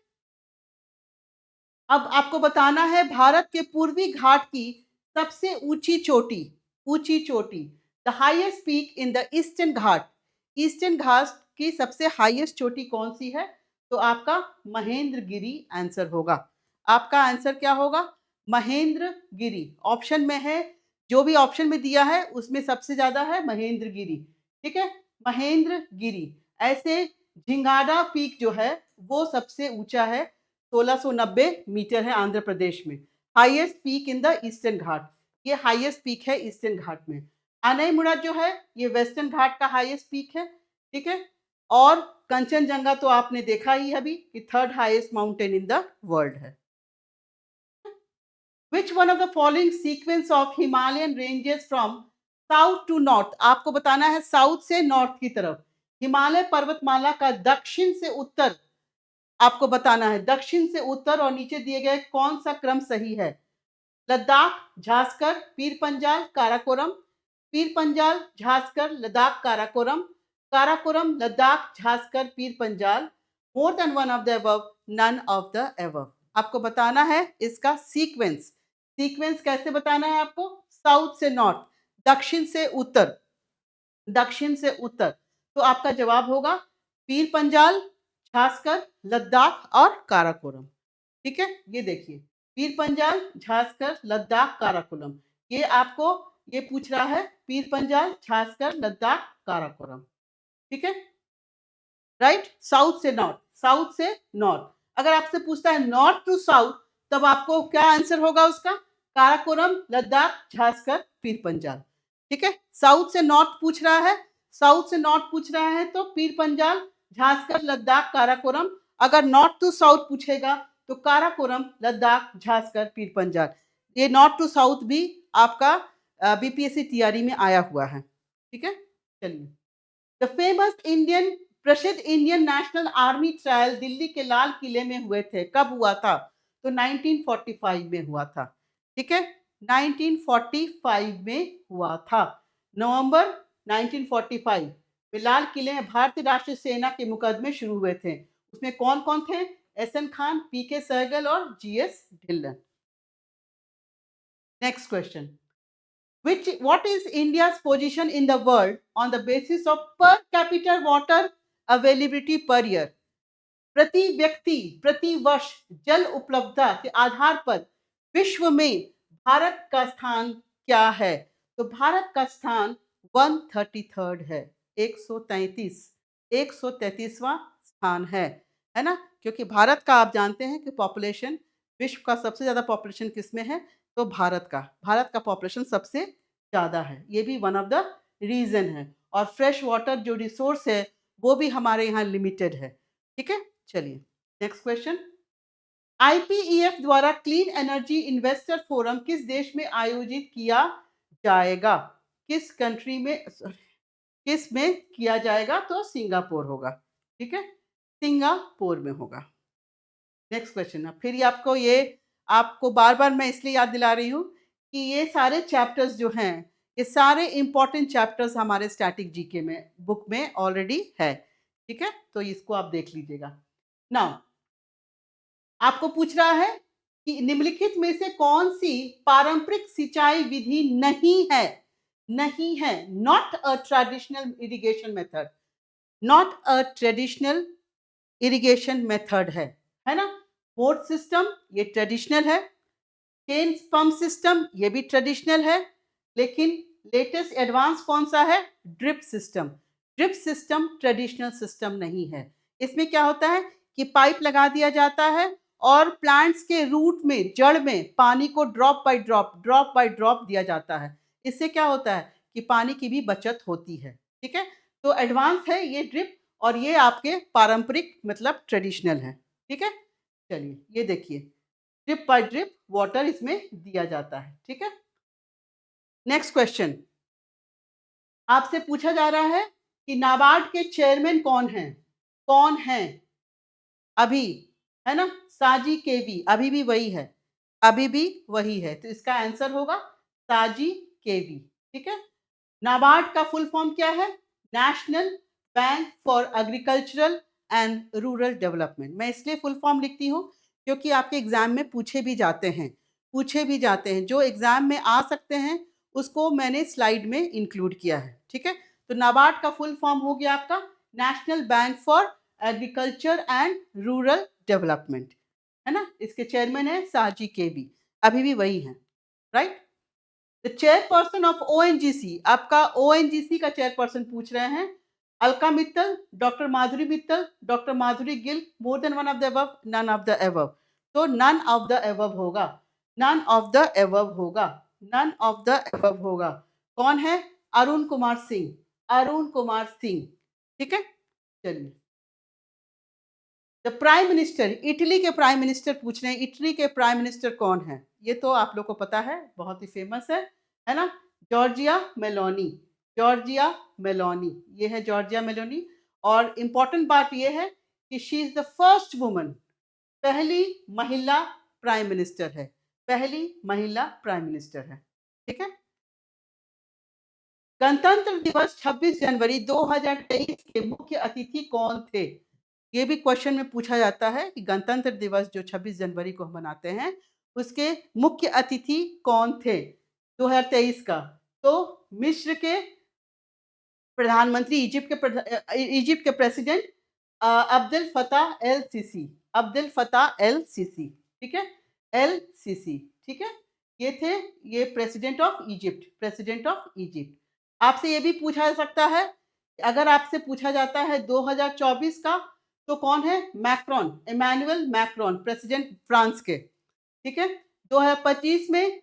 A: अब आपको बताना है भारत के पूर्वी घाट की सबसे ऊंची चोटी, the highest peak in the Eastern Ghat. Eastern Ghat की सबसे हाईएस्ट चोटी कौन सी है? तो आपका महेंद्रगिरी आंसर होगा। आपका आंसर क्या होगा? महेंद्रगिरी। ऑप्शन में है, जो भी ऑप्शन में दिया है उसमें सबसे ज्यादा है महेंद्रगिरी। ठीक है, महेंद्रगिरी। ऐसे झिंगाडा पीक जो है वो सबसे ऊंचा है, 1690 मीटर है, आंध्र प्रदेश में। Highest peak in the Eastern Ghat, ये हाईएस्ट पीक है ईस्टर्न घाट में। अनईमुड़ा जो है ये वेस्टर्न घाट का हाईएस्ट पीक है। ठीक है, और कंचनजंगा तो आपने देखा ही अभी कि third highest mountain in the world है। Which one of the following sequence of Himalayan ranges from south to north? आपको बताना है साउथ से नॉर्थ की तरफ हिमालय पर्वतमाला का दक्षिण से उत्तर आपको बताना है, दक्षिण से उत्तर और नीचे दिए गए कौन सा क्रम सही है? Ladakh, Zanskar, Pir Panjal, Karakoram, Pir Panjal, Zanskar, Ladakh, Karakoram, Karakoram, Ladakh, Zanskar, Pir Panjal, more than one of the above, none of the above. आपको बताना है इसका सीक्वेंस। सीक्वेंस कैसे बताना है आपको? साउथ से नॉर्थ, दक्षिण से उत्तर, दक्षिण से उत्तर। तो आपका जवाब होगा पीर पंजाल, झांसकर, लद्दाख और काराकोरम। ठीक है, ये देखिए, पीर पंजाल, झांसकर, लद्दाख, काराकोरम। ये आपको ये पूछ रहा है, पीर पंजाल, झांसकर, लद्दाख, काराकोरम। ठीक है, राइट, साउथ से नॉर्थ, साउथ से नॉर्थ। अगर आपसे पूछता है नॉर्थ टू साउथ, तब आपको क्या आंसर होगा उसका? काराकोरम, लद्दाख, झांसकर, पीर पंजाल। ठीक है, साउथ से नॉर्थ पूछ रहा है, साउथ से नॉर्थ पूछ रहा है तो पीर पंजाल, झांसकर, लद्दाख, काराकोरम। अगर नॉर्थ टू साउथ पूछेगा तो काराकोरम, लद्दाख, झांसकर, पीर पंजाल। ये नॉर्थ टू साउथ भी आपका बीपीएससी तैयारी में आया हुआ है। ठीक है, चलिए, द फेमस इंडियन प्रसिद्ध Indian national army trial Delhi के लाल किले में हुए थे, कब हुआ था? तो 1945 में हुआ था। ठीक है, 1945 में हुआ था, नवंबर 1945 में लाल किले में भारतीय राष्ट्रीय सेना के मुकदमे शुरू हुए थे। उसमें कौन कौन थे? एहसन खान, पीके सहगल और GS Dhillon. Next question, what is India's position in the world on the basis of per capita water availability per year? प्रति व्यक्ति प्रति वर्ष जल उपलब्धता के आधार पर विश्व में भारत का स्थान क्या है? तो भारत का स्थान 133 है, 133वां स्थान है ना? क्योंकि भारत का आप जानते हैं कि पॉपुलेशन, विश्व का सबसे ज्यादा पॉपुलेशन किसमें है? तो भारत का पॉपुलेशन सबसे ज्यादा है, ये भी वन ऑफ द रीजन है। और फ्रेश वाटर जो रिसोर्स है वो भी हमारे यहाँ लिमिटेड है। ठीक है, चलिए, नेक्स्ट क्वेश्चन, आईपीईएफ द्वारा क्लीन एनर्जी इन्वेस्टर फोरम किस देश में आयोजित किया जाएगा? किस कंट्री में, किस में किया जाएगा? तो सिंगापुर होगा। ठीक है, सिंगापुर में होगा। नेक्स्ट क्वेश्चन, फिर आपको बार बार मैं इसलिए याद दिला रही हूँ कि ये सारे चैप्टर्स जो हैं, ये सारे इंपॉर्टेंट चैप्टर्स हमारे स्टैटिक जीके में बुक में ऑलरेडी है। ठीक है, तो इसको आप देख लीजिएगा। नाउ आपको पूछ रहा है कि निम्नलिखित में से कौन सी पारंपरिक सिंचाई विधि नहीं है, not a traditional irrigation method, not a traditional irrigation method है ना? बोट सिस्टम ये ट्रेडिशनल है, चेन पंप सिस्टम ये भी ट्रेडिशनल है, लेकिन लेटेस्ट एडवांस कौन सा है? Drip system. Drip system traditional system नहीं है। इसमें क्या होता है कि पाइप लगा दिया जाता है और प्लांट्स के रूट में, जड़ में पानी को ड्रॉप बाय ड्रॉप दिया जाता है। इससे क्या होता है कि पानी की भी बचत होती है, ठीक है? तो एडवांस है ये ड्रिप और ये आपके पारंपरिक मतलब ट्रेडिशनल है, ठीक है? चलिए, ये देखिए, ड्रिप बाय ड्रिप वाटर इसमें दिया जाता है, ठीक है? नेक्स्ट क्वेश्चन आपसे पूछा जा रहा है कि नाबार्ड के चेयरमैन कौन हैं? कौन हैं? अभी, है ना? साजी केवी, अभी भी वही है, अभी भी वही है। तो इसका आंसर होगा साजी केवी, ठीक है? नाबार्ड का फुल फॉर्म क्या है? National bank for agricultural and rural development. मैं इसलिए फुल फॉर्म लिखती हूँ क्योंकि आपके एग्जाम में पूछे भी जाते हैं, जो एग्जाम में आ सकते हैं उसको मैंने स्लाइड में इंक्लूड किया है, ठीक है? तो नाबार्ड का फुल फॉर्म हो गया आपका national bank for agriculture and rural development, है ना? इसके चेयरमैन है साजी केवी, अभी भी वही है, right? The chairperson of ONGC, आपका ओएनजीसी का चेयरपर्सन पूछ रहे हैं। Alka Mittal, doctor Madhuri Mittal, doctor Madhuri Gill, more than one of the above, none of the above. तो नन ऑफ द अबव होगा, नन ऑफ द अबव होगा, नन ऑफ द अबव होगा। कौन है? अरुण कुमार सिंह, अरुण कुमार सिंह, ठीक है? चलिए, द प्राइम मिनिस्टर, इटली के प्राइम मिनिस्टर पूछ रहे हैं, इटली के प्राइम मिनिस्टर कौन है? ये तो आप लोग को पता है, बहुत ही फेमस है ना? जॉर्जिया मेलोनी, जॉर्जिया मेलोनी, ये है जॉर्जिया मेलोनी। और इम्पोर्टेंट बात ये है कि she is the first woman, पहली महिला प्राइम मिनिस्टर है, पहली महिला प्राइम मिनिस्टर है, ठीक है? गणतंत्र दिवस 26 जनवरी 2023 के मुख्य अतिथि कौन थे? ये भी क्वेश्चन में पूछा जाता है कि गणतंत्र दिवस जो 26 जनवरी को हम मनाते हैं, उसके मुख्य अतिथि कौन थे 2023 का? तो मिस्र के प्रधानमंत्री, इजिप्ट के president Abdul Fattah L CC, Abdul Fattah L CC, ठीक है? एल सीसी, ठीक है? ये थे, ये president of Egypt, president of Egypt. आपसे ये भी पूछा जा सकता है, अगर आपसे पूछा जाता है 2024 का, तो कौन है? Macron, Emmanuel Macron, president France के, ठीक है? 2025 में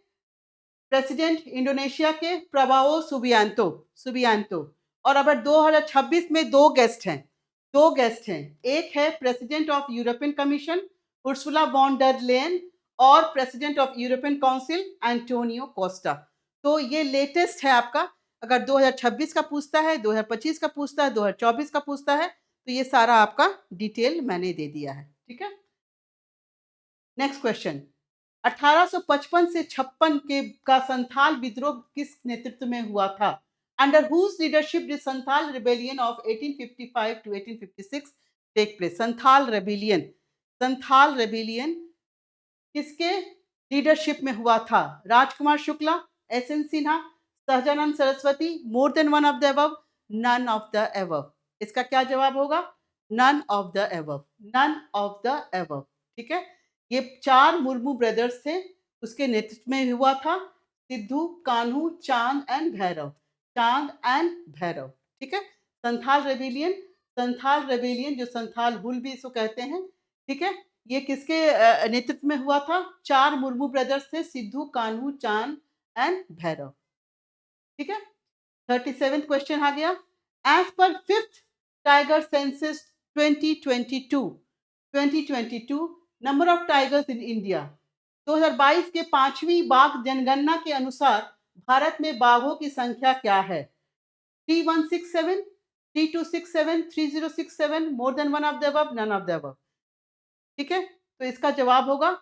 A: प्रेसिडेंट इंडोनेशिया के प्रबावो सुबियांतो, सुबियांतो। और अगर 2026 में दो गेस्ट हैं, दो गेस्ट हैं, एक है president of European commission Ursula von der Leyen और president of European council Antonio Costa. तो ये लेटेस्ट है आपका, अगर 2026 का पूछता है, 2025 का पूछता है, 2024 का पूछता है, तो ये सारा आपका डिटेल मैंने दे दिया है, ठीक है? नेक्स्ट क्वेश्चन, 1855 से 56 के का संथाल विद्रोह किस नेतृत्व में हुआ था? Under whose leadership the Santhal rebellion of 1855 to 1856 take place? Santhal rebellion, Santhal rebellion किसके लीडरशिप में हुआ था? Rajkumar Shukla, S N Sinha, Sahajanand Saraswati, more than one of the above, none of the above? इसका क्या जवाब होगा? None of the above, none of the above, ठीक है? ये चार मुर्मू ब्रदर्स थे, उसके नेतृत्व में हुआ था। सिद्धू, कान्हू, चांद एंड भैरव, चांद एंड भैरव, ठीक है? संथाल रेबिलियन, संथाल रेबिलियन जो संथाल हुल भी इसको कहते हैं, ठीक है? ये किसके नेतृत्व में हुआ था? चार मुर्मू ब्रदर्स थे, सिद्धू, कान्हू, चांद एंड भैरव, ठीक है? 37th क्वेश्चन आ गया। एज पर fifth tiger census 2022 number of tigers in India, 2022 के पांचवी बाघ जनगणना के अनुसार भारत में बाघों की संख्या क्या है? 3167, 3267, 3067, more than one of the above, none of the above, ठीक है? तो इसका जवाब होगा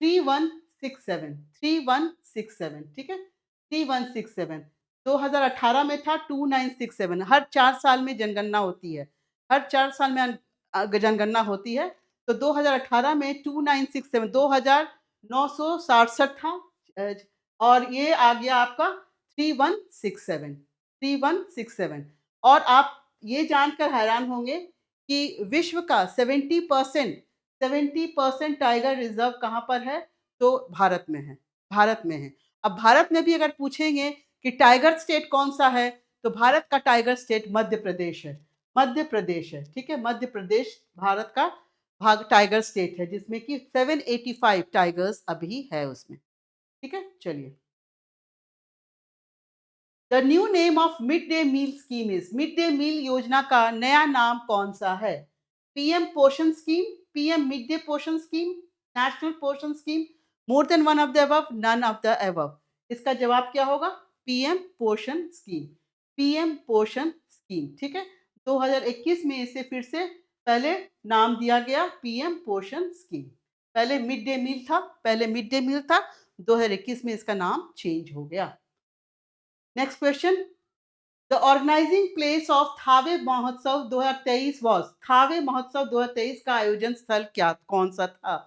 A: 3167, 3167, ठीक है? 3167 2018 में था 2967। हर 4 साल में जनगणना होती है, हर 4 साल में जनगणना होती है। तो 2018 में 2967, 2967 था, अ, और ये आ गया आपका 3167, 3167। और आप ये जानकर हैरान होंगे कि विश्व का 70% टाइगर रिज़र्व कहाँ पर है? तो भारत में है, भारत में है। अब भारत में भी अगर पूछेंगे कि टाइगर स्टेट कौन-सा है? तो भारत का टाइगर स्टेट मध्य प्रदेश है, मध्य प्रदेश है, ठीक है। मध्य प्रदेश भारत का भाग टाइगर स्टेट है, जिसमें कि 785 टाइगर्स अभी है उसमें, ठीक है। चलिए, the new name of mid day meal scheme is, mid day meal योजना का नया नाम कौन सा है? PM Poshan scheme, PM mid day Poshan scheme, national Poshan scheme, more than one of the above, none of the above. इसका जवाब क्या होगा? PM Poshan scheme, PM Poshan scheme, ठीक है। 2021 में इसे फिर से पहले नाम दिया गया पीएम पोषण स्कीम। पहले मिड डे मील था, पहले मिड डे मील था, 2021 में इसका नाम चेंज हो गया। Next question, the organising place of Thawe Mahotsav 2023 was, Thawe Mahotsav 2023 का आयोजन स्थल क्या कौन सा था?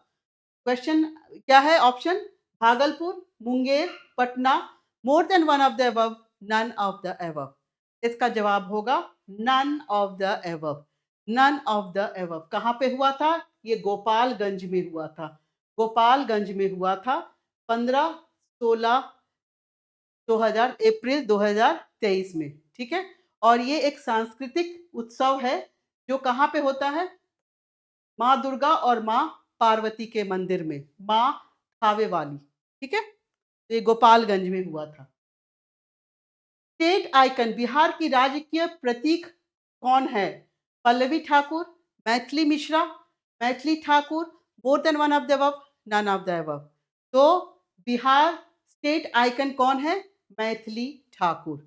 A: क्वेश्चन क्या है? Option Bhagalpur, Munger, Patna, more than one of the above, none of the above. इसका जवाब होगा none of the above, none of the above. कहाँ पे हुआ था? ये गोपालगंज में हुआ था, गोपालगंज में हुआ था, 15 16 2000 अप्रैल 2023 में, ठीक है। और ये एक सांस्कृतिक उत्सव है जो कहाँ पे होता है? माँ दुर्गा और माँ पार्वती के मंदिर में, माँ थावे वाली, ठीक है। तो ये गोपालगंज में हुआ था। स्टेट आइकन, बिहार की राजकीय प्रतीक कौन है? Pallavi Thakur, Maithili Mishra, Maithili Thakur, more than one of the above, none of the above. तो बिहार स्टेट आइकन कौन है? मैथिली ठाकुर,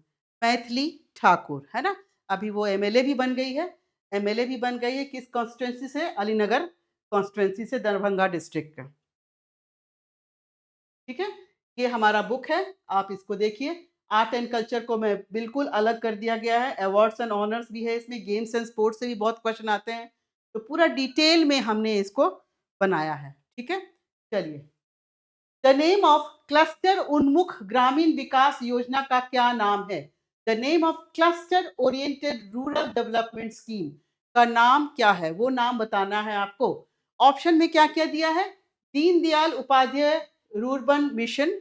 A: मैथिली ठाकुर, है ना। अभी वो एमएलए भी बन गई है, एमएलए भी बन गई है। किस कॉन्स्टिट्यूंसी से? अलीनगर कॉन्स्टिट्यूंसी से, दरभंगा डिस्ट्रिक्ट का, ठीक है। ये हमारा बुक है, आप इसको देखिए। आर्ट एंड कल्चर को मैं बिल्कुल अलग कर दिया गया है, अवार्ड्स एंड ऑनर्स भी है इसमें, गेम्स एंड स्पोर्ट्स से भी बहुत क्वेश्चन आते हैं, तो पूरा डिटेल में हमने इसको बनाया है, ठीक है। चलिए, द नेम ऑफ क्लस्टर उन्मुख ग्रामीण विकास योजना का क्या नाम है? The name of cluster oriented rural development scheme का नाम क्या है? वो नाम बताना है आपको। ऑप्शन में क्या क्या दिया है? Deendayal Upadhyaya rurban mission,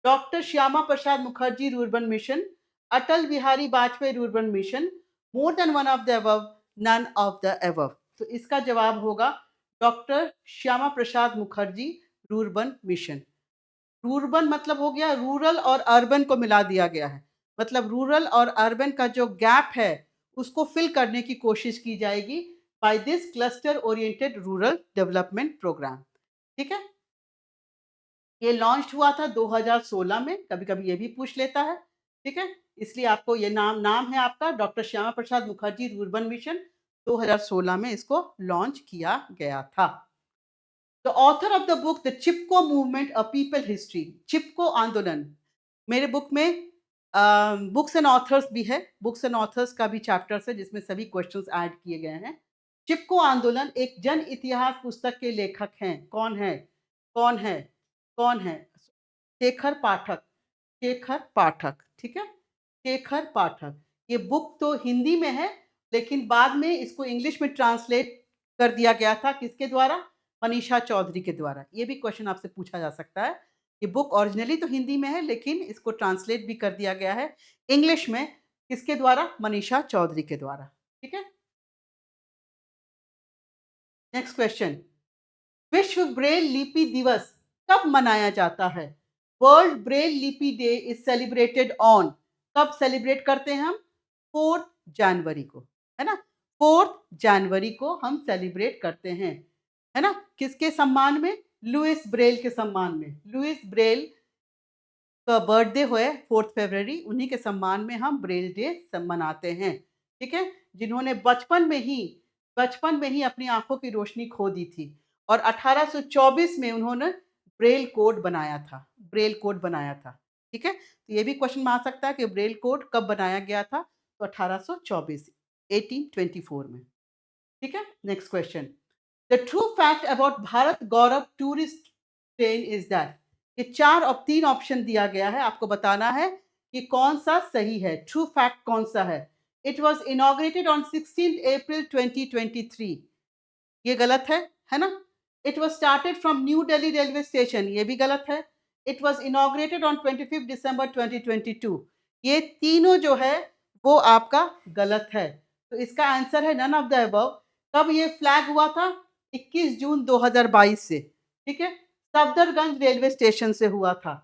A: doctor Shyama Prasad Mukherjee rurban mission, Atal Bihari Vajpayee rurban mission, more than one of the above, none of the above. तो इसका जवाब होगा doctor Shyama Prasad Mukherjee rurban mission. Rurban मतलब हो गया रूरल और अर्बन को मिला दिया गया है, मतलब रूरल और अर्बन का जो गैप है उसको फिल करने की कोशिश की जाएगी by this cluster oriented rural development programme, ठीक है। ये लॉन्च हुआ था 2016 में, कभी-कभी ये भी पूछ लेता है, ठीक है? इसलिए आपको ये नाम नाम है आपका doctor Shyama Prasad Mukherjee rurban mission, 2016 में इसको लॉन्च किया गया था। The author of the book the Chipko movement a people history, Chipko आंदोलन। मेरे बुक में बुक्स एंड ऑथर्स भी है, बुक्स एंड ऑथर्स का भी चैप्टर्स है जिसमें सभी क्वेश्चंस ऐड किए गए हैं। चिपको आंदोलन एक जन इतिहास पुस्तक के लेखक हैं। कौन है? कौन है? कौन है? शेखर पाठक, शेखर पाठक, ठीक है। शेखर पाठक। ये बुक तो हिंदी में है, लेकिन बाद में इसको इंग्लिश में ट्रांसलेट कर दिया गया था, किसके द्वारा? मनीषा चौधरी के द्वारा। ये भी क्वेश्चन आपसे पूछा जा सकता है। ये बुक ओरिजिनली तो हिंदी में है, लेकिन इसको ट्रांसलेट भी कर दिया गया है इंग्लिश में, किसके द्वारा? मनीषा चौधरी के द्वारा, ठीक है। नेक्स्ट क्वेश्चन, विश्व ब्रेल लिपि दिवस कब मनाया जाता है? वर्ल्ड ब्रेल लिपि डे इज सेलिब्रेटेड ऑन, कब सेलिब्रेट करते हैं हम? 4 जनवरी को, है ना। 4 जनवरी को हम सेलिब्रेट करते हैं, है ना। किसके सम्मान में? लुइस ब्रेल के सम्मान में। लुइस ब्रेल का बर्थडे है 4 फरवरी, उन्हीं के सम्मान में हम ब्रेल डे मनाते हैं, ठीक है। जिन्होंने बचपन में ही अपनी आंखों की रोशनी खो दी थी, और 1824 में उन्होंने ब्रेल कोड बनाया था, ब्रेल कोड बनाया था, ठीक है। तो ये भी क्वेश्चन में आ सकता है कि ब्रेल कोड कब बनाया गया था? तो 1824, 1824 में, ठीक है। Next question, the true fact about Bharat Gaurav tourist train is that. ये 4 और 3 ऑप्शन दिया गया है, आपको बताना है कि कौन सा सही है, ट्रू फैक्ट कौन सा है। इट वाज इनॉग्रेटेड ऑन 16 अप्रैल 2023, ये गलत है ना। It was started from new Delhi railway station, ये भी गलत है। इट वाज इनॉग्रेटेड ऑन 25 दिसंबर 2022, ये तीनों जो है वो आपका गलत है। तो इसका आंसर है नन ऑफ द अबव। कब ये फ्लैग हुआ था? 21 जून 2022 से, ठीक है? सफदरगंज रेलवे स्टेशन से हुआ था।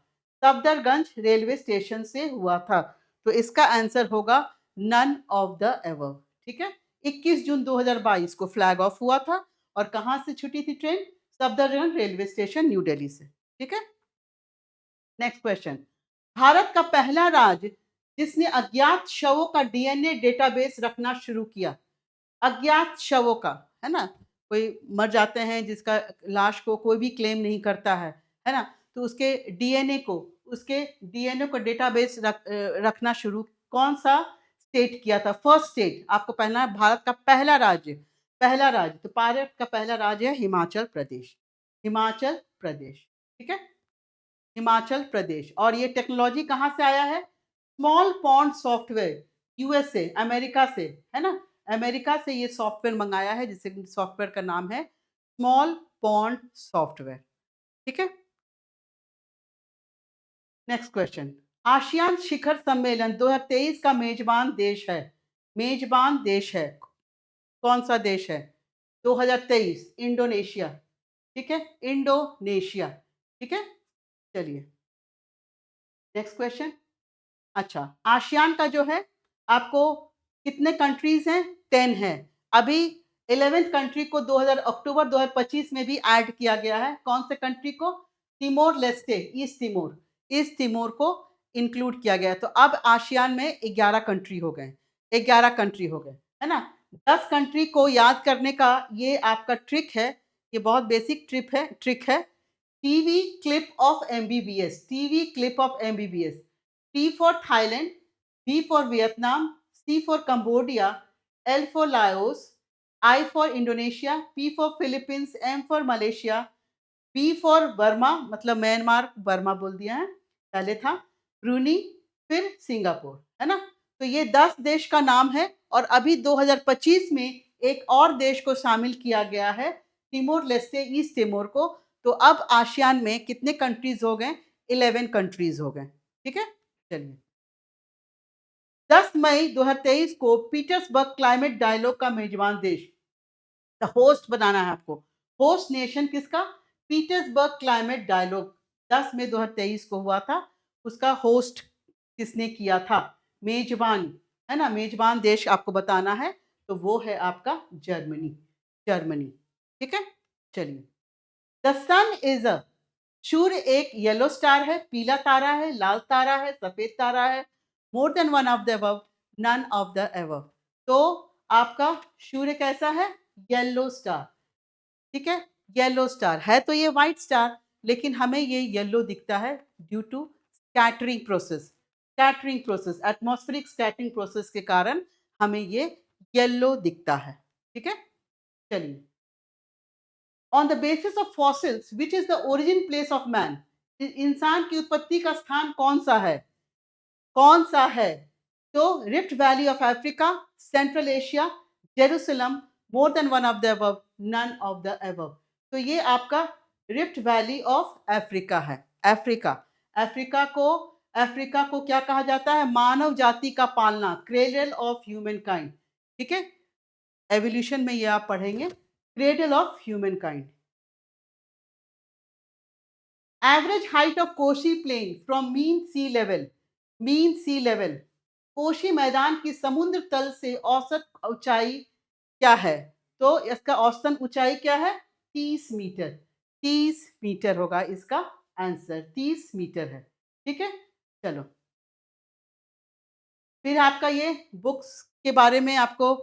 A: सफदरगंज रेलवे स्टेशन से हुआ था। तो इसका आंसर होगा नन ऑफ द अबव, ठीक है? 21 जून 2022 को फ्लैग ऑफ हुआ था और कहाँ से छूटी थी train? Safdarjung railway station, new Delhi से, ठीक है? Next question. भारत का पहला राज्य जिसने अज्ञात शवों का डीएनए डेटाबेस रखना शुरू किया। अज्ञात शवों का, है ना? कोई मर जाते हैं जिसका लाश को कोई भी क्लेम नहीं करता है ना? तो उसके डीएनए को डेटाबेस रखना शुरू कौन-सा स्टेट किया था? फर्स्ट स्टेट आपको पहला, भारत का पहला राज्य, तो भारत का पहला राज्य है हिमाचल प्रदेश। हिमाचल प्रदेश, ठीक है? हिमाचल प्रदेश। और ये टेक्नोलॉजी कहाँ से आया है? Small pond software, USA, America से, है ना? अमेरिका से ये सॉफ्टवेयर मंगाया है, जिसे सॉफ्टवेयर का नाम है स्मॉल पॉन्ड सॉफ्टवेयर, ठीक है? Next question. आसियान शिखर सम्मेलन 2023 का मेजबान देश है। मेजबान देश है, कौन सा देश है? 2023 इंडोनेशिया, ठीक है? इंडोनेशिया, ठीक है? चलिए नेक्स्ट क्वेश्चन। अच्छा, आसियान का जो है आपको कितने कंट्रीज़ हैं? 10 हैं। अभी 11th कंट्री को 2000 अक्टूबर 2025 में भी ऐड किया गया है। कौन से कंट्री को? Timor Leste, east Timor. East Timor को इंक्लूड किया गया है। तो अब आसियान में 11 कंट्री हो गए। 11 कंट्री हो गए, है ना? 10 कंट्री को याद करने का ये आपका ट्रिक है। ये बहुत बेसिक ट्रिक है। TV clip of MBBS, TV clip of MBBS. T for Thailand, V for Vietnam, C for Cambodia, L for Laos, I for Indonesia, P for Philippines, M for Malaysia, B for Burma, मतलब म्यांमार, बर्मा बोल दिया है, पहले था ब्रूनी, फिर सिंगापुर, है ना? तो ये 10 देश का नाम है और अभी 2025 में एक और देश को शामिल किया गया है, तिमोर लेस्टे, ईस्ट तिमोर को। तो अब आसियान में कितने कंट्रीज हो गए? 11 कंट्रीज हो गए, ठीक है? चलिए 10 मई 2023 को पीटर्सबर्ग क्लाइमेट डायलॉग का मेजबान देश, द होस्ट बनाना है आपको। होस्ट नेशन किसका? पीटर्सबर्ग क्लाइमेट डायलॉग 10 मई 2023 को हुआ था। उसका होस्ट किसने किया था? मेजबान, है ना? मेजबान देश आपको बताना है, तो वो है आपका जर्मनी। जर्मनी, ठीक है? चलिए द सन इज अ, सूर्य एक येलो स्टार है, पीला तारा है, लाल तारा है, सफेद तारा है, more than one of the above, none of the above. तो आपका सूर्य कैसा है? येलो स्टार, ठीक है? येलो स्टार है, तो ये व्हाइट स्टार, लेकिन हमें ये येलो दिखता है due to scattering process. Scattering process, atmospheric scattering process के कारण हमें ये येलो दिखता है, ठीक है? चलिए on the basis of fossils which is the origin place of man, इंसान की उत्पत्ति का स्थान कौन सा है? कौन सा है? तो rift valley of Africa, central Asia, Jerusalem, more than one of the above, none of the above. तो ये आपका रिफ्ट वैली ऑफ अफ्रीका है। अफ्रीका, अफ्रीका को अफ्रीका को क्या कहा जाता है? मानव जाति का पालना, क्रेडल ऑफ ह्यूमन काइंड, ठीक है? एवोल्यूशन में ये आप पढ़ेंगे, cradle of humankind. Average height of Kosi plain from mean sea level, Kosi मैदान की समुद्र तल से औसत ऊंचाई क्या है? तो इसका औसतन ऊंचाई क्या है? 30 मीटर। 30 मीटर होगा इसका आंसर, 30 मीटर है, ठीक है? चलो फिर आपका ये बुक्स के बारे में आपको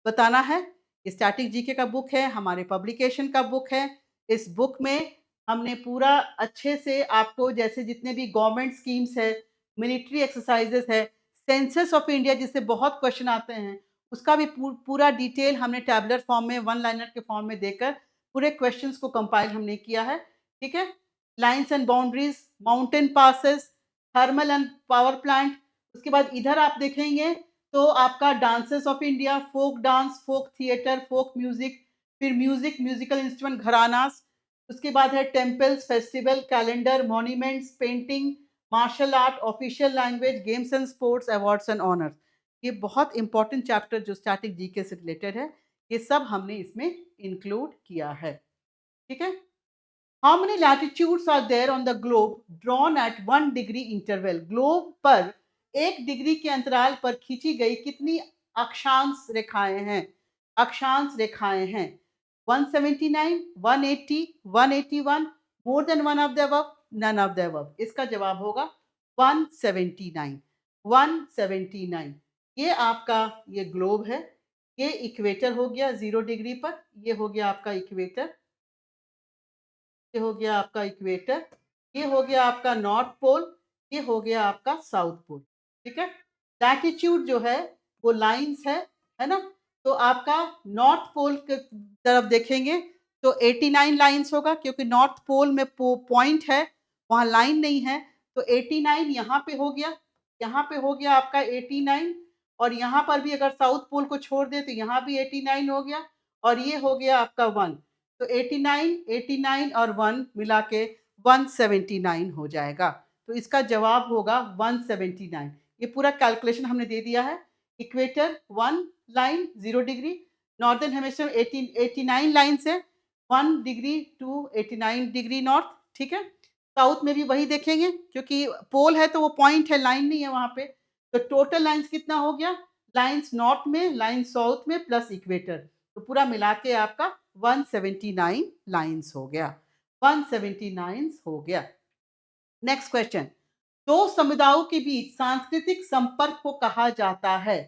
A: बताना है। स्टैटिक जीके का बुक है, हमारे पब्लिकेशन का बुक है। इस बुक में हमने पूरा अच्छे से आपको, जैसे जितने भी गवर्नमेंट स्कीम्स है, मिलिट्री एक्सरसाइजेस है, सेंसस ऑफ इंडिया जिससे बहुत क्वेश्चन आते हैं, उसका भी पूरा डिटेल हमने टैबुलर फॉर्म में, वन लाइनर के फॉर्म में देकर पूरे क्वेश्चंस को कंपाइल हमने किया है, ठीक है? Lines and boundaries, mountain passes, thermal and power plant. उसके बाद इधर आप देखेंगे तो आपका dances of India, folk dance, folk theatre, folk music, फिर म्यूजिकल इंस्ट्रूमेंट, घरानास। उसके बाद है temples, festival, calendar, monuments, painting, martial art, official language, games and sports, awards and honours. ये बहुत इंपॉर्टेंट चैप्टर जो स्टैटिक जीके से रिलेटेड है, ये सब हमने इसमें इंक्लूड किया है। ठीक है? How many latitudes are there on the globe drawn at 1 degree interval? Globe पर 1 डिग्री के अंतराल पर खींची गई कितनी अक्षांश रेखाएँ हैं? अक्षांश रेखाएँ हैं। 179, 180, 181, more than one of the above, none of the above. इसका जवाब होगा 179, 179। ये आपका ये ग्लोब है, ये इक्वेटर हो गया 0 डिग्री पर, ये हो गया आपका इक्वेटर, ये हो गया आपका इक्वेटर, ये हो गया आपका नॉर्थ पोल, ये हो गया आपका साउथ पोल। ठीक है? लैटिट्यूड जो है वो लाइन्स है ना? तो आपका नॉर्थ पोल के तरफ देखेंगे तो 89 लाइन्स होगा, क्योंकि नॉर्थ पोल में पॉइंट है, वहाँ लाइन नहीं है, तो 89 यहाँ पे हो गया, यहाँ पे हो गया आपका 89, और यहाँ पर भी अगर साउथ पोल को छोड़ दें तो यहाँ भी 89 हो गया, और ये हो गया आपका 1। तो 89, 89 और 1 मिला के 179 हो जाएगा। तो इसका जवाब होगा 179। ये पूरा कैलकुलेशन हमने दे दिया है। Equator 1 line 0 degree, northern hemisphere 89 line से 1 डिग्री टू 89 डिग्री नॉर्थ। ठीक है? साउथ में भी वही देखेंगे, क्योंकि पोल है तो वो पॉइंट है, लाइन नहीं है वहाँ पे। तो टोटल लाइन्स कितना हो गया? लाइन्स नॉर्थ में, लाइन साउथ में प्लस इक्वेटर, तो पूरा मिला के आपका 179 लाइन्स हो गया। 179 हो गया। नेक्स्ट क्वेश्चन, दो समुदायों के बीच सांस्कृतिक संपर्क को कहा जाता है?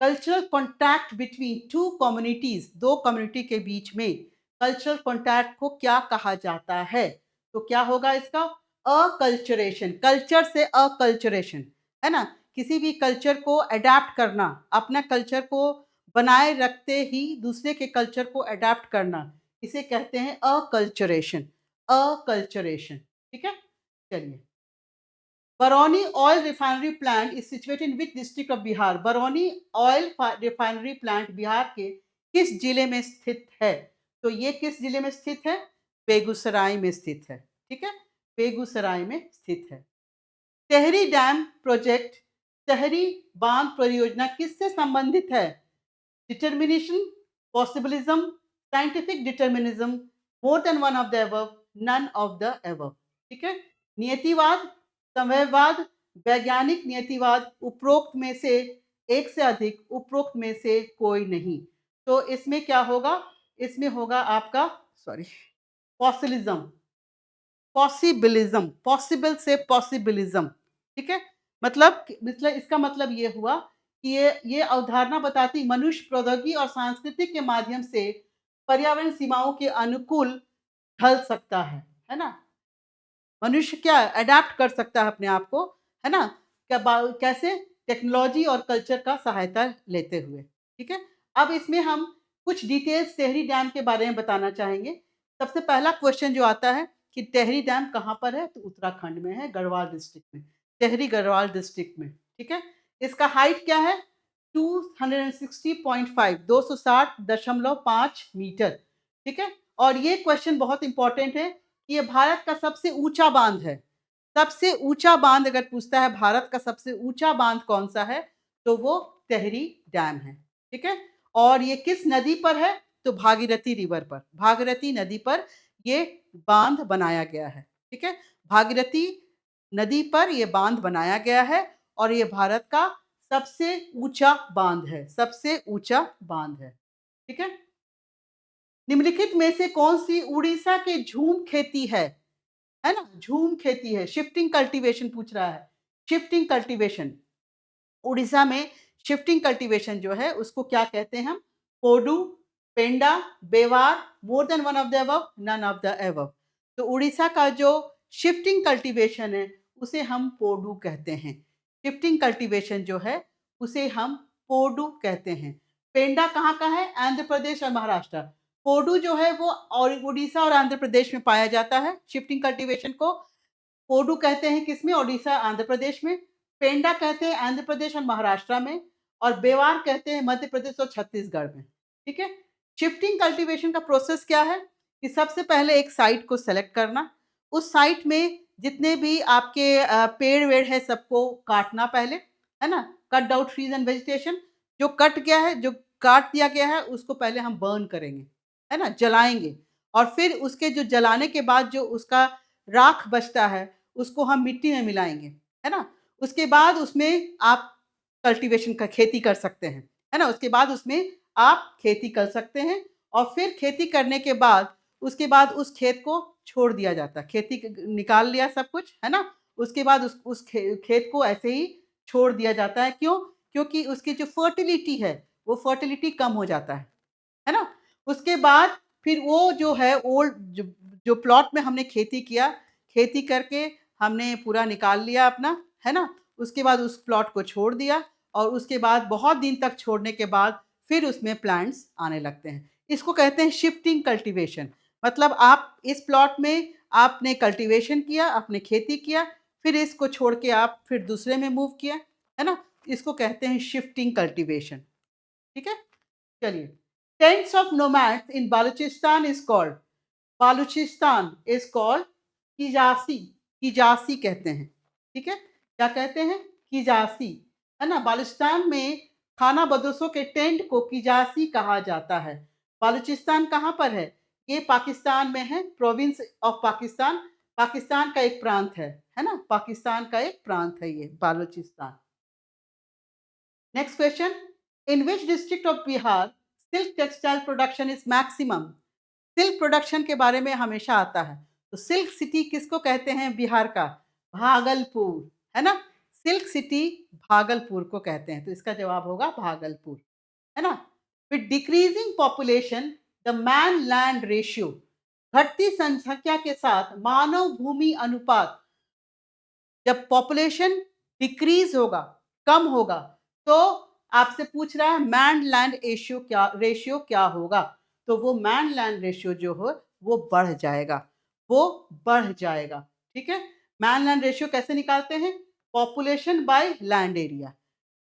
A: Cultural contact between two communities, दो कम्युनिटी के बीच में कल्चरल कॉन्टैक्ट को क्या कहा जाता है? तो क्या होगा इसका? अकल्चरेशन। कल्चर से अकल्चरेशन, है ना? किसी भी कल्चर को अडैप्ट करना, अपना कल्चर को बनाए रखते ही दूसरे के कल्चर को अडैप्ट करना, इसे कहते हैं अकल्चरेशन। अकल्चरेशन। ठीक है? चलिए, Barauni oil refinery plant is situated in which district of Bihar? Barauni oil refinery plant Bihar के किस जिले में स्थित है? तो ये किस जिले में स्थित है? बेगूसराय में स्थित है। ठीक है? बेगूसराय में स्थित है। तेहरी डैम प्रोजेक्ट, तेहरी बांध परियोजना किससे संबंधित है? Determination, possibilism, scientific determinism, more than one of the above, none of the above. ठीक है? नियतिवाद, समयवाद, वैज्ञानिक नियतिवाद, उपरोक्त में से एक से अधिक, उपरोक्त में से कोई नहीं। तो इसमें क्या होगा? इसमें होगा आपका सॉरी पॉसिबिलिज्म, पॉसिबिलिज्म, पॉसिबल से पॉसिबिलिज्म। ठीक है? मतलब इसका मतलब ये हुआ कि ये अवधारणा बताती मनुष्य प्रौद्योगिकी और संस्कृति के माध्यम से पर्यावरण सीमाओं के अनुकूल ढल सकता है ना? मनुष्य क्या अडैप्ट कर सकता है अपने आप को, है ना? कैसे? टेक्नोलॉजी और कल्चर का सहायता लेते हुए। ठीक है? अब इसमें हम कुछ डिटेल्स टेहरी डैम के बारे में बताना चाहेंगे। सबसे पहला क्वेश्चन जो आता है कि टेहरी डैम कहाँ पर है? तो उत्तराखंड में है, गढ़वाल डिस्ट्रिक्ट में। टेहरी गढ़वाल डिस्ट्रिक्ट में। ठीक है? इसका हाइट क्या है? 260.5, 260.5 मीटर। ठीक है? और ये क्वेश्चन बहुत इंपॉर्टेंट है, ये भारत का सबसे ऊंचा बांध है। सबसे ऊंचा बांध अगर पूछता है भारत का सबसे ऊंचा बांध कौन सा है, तो वो टेहरी डैम है। ठीक है? और ये किस नदी पर है? तो भागीरथी रिवर पर, भागीरथी नदी पर ये बांध बनाया गया है। ठीक है? भागीरथी नदी पर ये बांध बनाया गया है, और ये भारत का सबसे ऊंचा बांध है, सबसे ऊंचा बांध है। ठीक है? निम्नलिखित में से कौन सी उड़ीसा के झूम खेती है ना? झूम खेती है, शिफ्टिंग कल्टीवेशन पूछ रहा है। शिफ्टिंग कल्टीवेशन, उड़ीसा में शिफ्टिंग कल्टीवेशन जो है उसको क्या कहते हैं हम? Podu, penda, bewar, more than one of the above, none of the above. तो उड़ीसा का जो शिफ्टिंग कल्टीवेशन है उसे हम पोडू कहते हैं। शिफ्टिंग कल्टीवेशन जो है उसे हम पोडू कहते हैं। पेंडा कहाँ का है? आंध्र प्रदेश और महाराष्ट्र। पोडू जो है वो और उड़ीसा और आंध्र प्रदेश में पाया जाता है। शिफ्टिंग कल्टीवेशन को पोडू कहते हैं किसमें? ओडिशा, आंध्र प्रदेश में। पेंडा कहते हैं आंध्र प्रदेश और महाराष्ट्र में, और बेवार कहते हैं मध्य प्रदेश और छत्तीसगढ़ में। ठीक है? शिफ्टिंग कल्टीवेशन का प्रोसेस क्या है कि सबसे पहले एक साइट को सेलेक्ट करना, उस साइट में जितने भी आपके पेड़ वेड़ है सबको काटना पहले, है ना? Cut out trees and vegetation, जो कट गया है, जो काट दिया गया है, उसको पहले हम बर्न करेंगे, है ना? जलाएँगे और फिर उसके जो जलाने के बाद जो उसका राख बचता है, उसको हम मिट्टी में मिलाएँगे, है ना? उसके बाद उसमें आप कल्टीवेशन का खेती कर सकते हैं, है ना? उसके बाद उसमें आप खेती कर सकते हैं और फिर खेती करने के बाद, उसके बाद उस खेत को छोड़ दिया जाता है। खेती क निकाल लिया सब कुछ, है ना? उसके बाद उस खेत को ऐसे ही छोड़ दिया जाता है, क्यों? क्योंकि उसकी जो फर्टिलिटी है, वो फर्टिलिटी कम हो जाता है ना? उसके बाद फिर वो जो है ओल्ड जो जो प्लॉट में हमने खेती किया, खेती करके हमने पूरा निकाल लिया अपना, है ना? उसके बाद उस प्लॉट को छोड़ दिया और उसके बाद बहुत दिन तक छोड़ने के बाद फिर उसमें प्लांट्स आने लगते हैं। इसको कहते हैं शिफ्टिंग कल्टीवेशन। मतलब आप इस प्लॉट में आपने कल्टीवेशन किया, आपने खेती किया, फिर इसको छोड़ के आप फिर दूसरे में मूव किया, है ना? इसको कहते हैं शिफ्टिंग कल्टीवेशन, ठीक है? चलिए, tents of nomads in Baluchistan is called, Baluchistan is called किजासी, किजासी कहते हैं, ठीक है? क्या कहते हैं? किजासी, है ना? बालूचिस्तान में खाना बदोशों के टेंट को किजासी कहा जाता है। बालूचिस्तान कहाँ पर है? ये पाकिस्तान में है, प्रोविंस ऑफ पाकिस्तान, पाकिस्तान का एक प्रांत है ना? पाकिस्तान का एक प्रांत है ये Baluchistan. Next question, in which district of Bihar silk textile production is maximum? Silk production के बारे में हमेशा आता है, तो सिल्क सिटी किसको कहते हैं बिहार का? भागलपुर, है ना? सिल्क सिटी भागलपुर को कहते हैं, तो इसका जवाब होगा भागलपुर, है ना? With decreasing population the man land ratio, घटती जनसंख्या के साथ मानव भूमि अनुपात, जब पॉपुलेशन डिक्रीज होगा, कम होगा, तो आपसे पूछ रहा है मैन लैंड रेशियो क्या होगा? तो वो मैन लैंड रेशियो जो हो वो बढ़ जाएगा, वो बढ़ जाएगा, ठीक है? मैन लैंड रेशियो कैसे निकालते हैं? पॉपुलेशन बाय लैंड एरिया,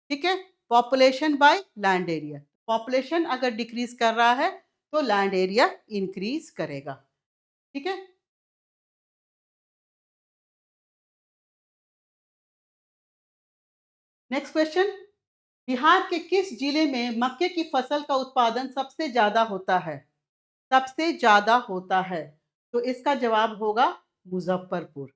A: ठीक है? Population by land area. Population अगर डिक्रीज कर रहा है, तो लैंड एरिया इंक्रीज करेगा, ठीक है? नेक्स्ट क्वेश्चन, बिहार के किस जिले में मक्के की फसल का उत्पादन सबसे ज़्यादा होता है? सबसे ज़्यादा होता है, तो इसका जवाब होगा मुज़फ्फरपुर,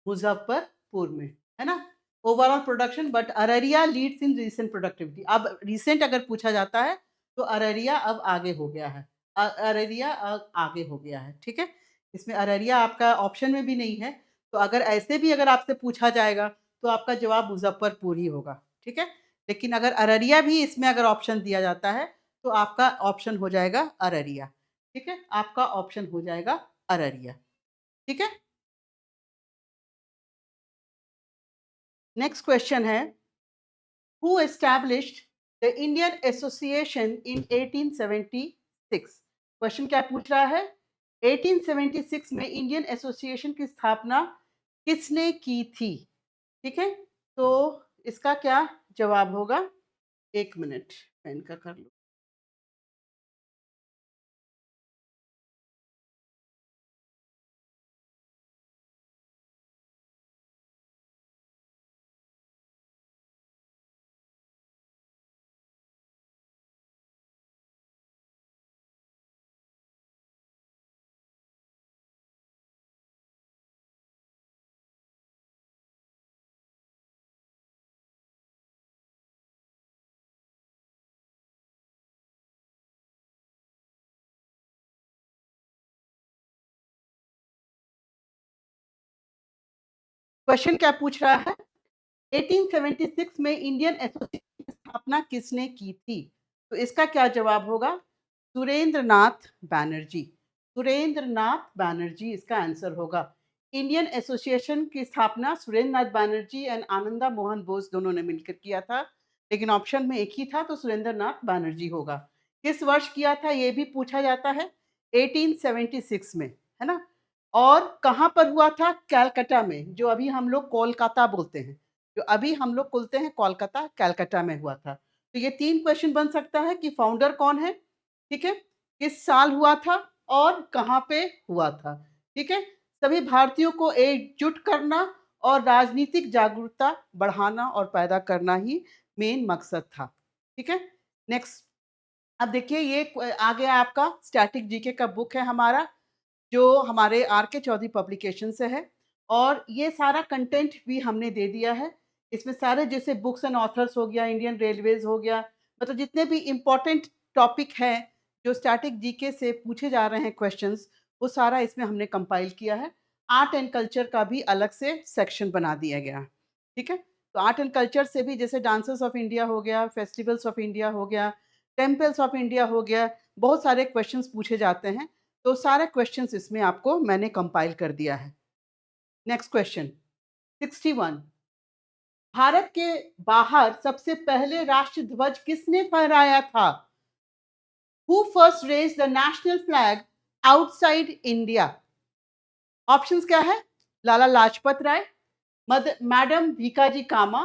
A: मुज़फ्फरपुर में, है ना? Overall production but Araria leads in recent productivity. अब रीसेंट अगर पूछा जाता है, तो अररिया अब आगे हो गया है। अररिया आगे हो गया है, ठीक है? इसमें अररिया आपका ऑप्शन में भी नहीं है, तो अगर ऐसे भी अगर आपसे पूछा जाएगा, तो आपका जवाब मुज़फ्फरपुर ही होगा, ठीक है? लेकिन अगर अररिया भी इसमें अगर ऑप्शन दिया जाता है, तो आपका ऑप्शन हो जाएगा अररिया, ठीक है? आपका ऑप्शन हो जाएगा अररिया, ठीक है? नेक्स्ट क्वेश्चन है, who established the Indian association in 1876? Question क्या पूछ रहा है? 1876 में इंडियन एसोसिएशन की स्थापना किसने की थी? ठीक है? तो इसका क्या जवाब होगा? 1 मिनट पेन का कर लो। क्वेश्चन क्या पूछ रहा है? 1876 में इंडियन एसोसिएशन की स्थापना किसने की थी? तो इसका क्या जवाब होगा? सुरेंद्र नाथ बैनर्जी। सुरेंद्र नाथ बैनर्जी इसका आंसर होगा। इंडियन एसोसिएशन की स्थापना सुरेंद्र नाथ बैनर्जी एंड आनंदा मोहन बोस दोनों ने मिलकर किया था, लेकिन ऑप्शन में एक ही था, तो सुरेंद्र नाथ बैनर्जी होगा। किस वर्ष किया था ये भी पूछा जाता है, 1876 में, है ना? और कहाँ पर हुआ था? कलकत्ता में, जो अभी हम लोग कोलकाता बोलते हैं, जो अभी हम लोग बोलते हैं कोलकाता, कलकत्ता में हुआ था। तो ये 3 क्वेश्चन बन सकता है कि फाउंडर कौन है, ठीक है? किस साल हुआ था और कहाँ पे हुआ था, ठीक है? सभी भारतीयों को एकजुट करना और राजनीतिक जागरूकता बढ़ाना और पैदा करना ही मेन मकसद था। ठीक है, नेक्स्ट। अब देखिए ये आ गया आपका स्टैटिक जीके का बुक है हमारा, जो हमारे आर के चौधरी पब्लिकेशन से है, और ये सारा कंटेंट भी हमने दे दिया है। इसमें सारे जैसे बुक्स एंड ऑथर्स हो गया, इंडियन रेलवेज हो गया, मतलब जितने भी इम्पोर्टेंट टॉपिक हैं जो स्टैटिक जीके से पूछे जा रहे हैं क्वेश्चंस, वो सारा इसमें हमने कंपाइल किया है। आर्ट एंड कल्चर का भी अलग से सेक्शन बना दिया गया। ठीक है, तो आर्ट एंड कल्चर से भी जैसे डांसर्स ऑफ इंडिया हो गया, फेस्टिवल्स ऑफ इंडिया हो गया, टेम्पल्स ऑफ इंडिया हो गया, बहुत सारे क्वेश्चंस पूछे जाते हैं। तो सारे क्वेश्चंस इसमें आपको मैंने कंपाइल कर दिया है। नेक्स्ट क्वेश्चन 61, भारत के बाहर सबसे पहले राष्ट्र ध्वज किसने फहराया था? Who first raised the national flag outside India? Options क्या है? Lala Lajpat Rai, madam Bhikaji Cama,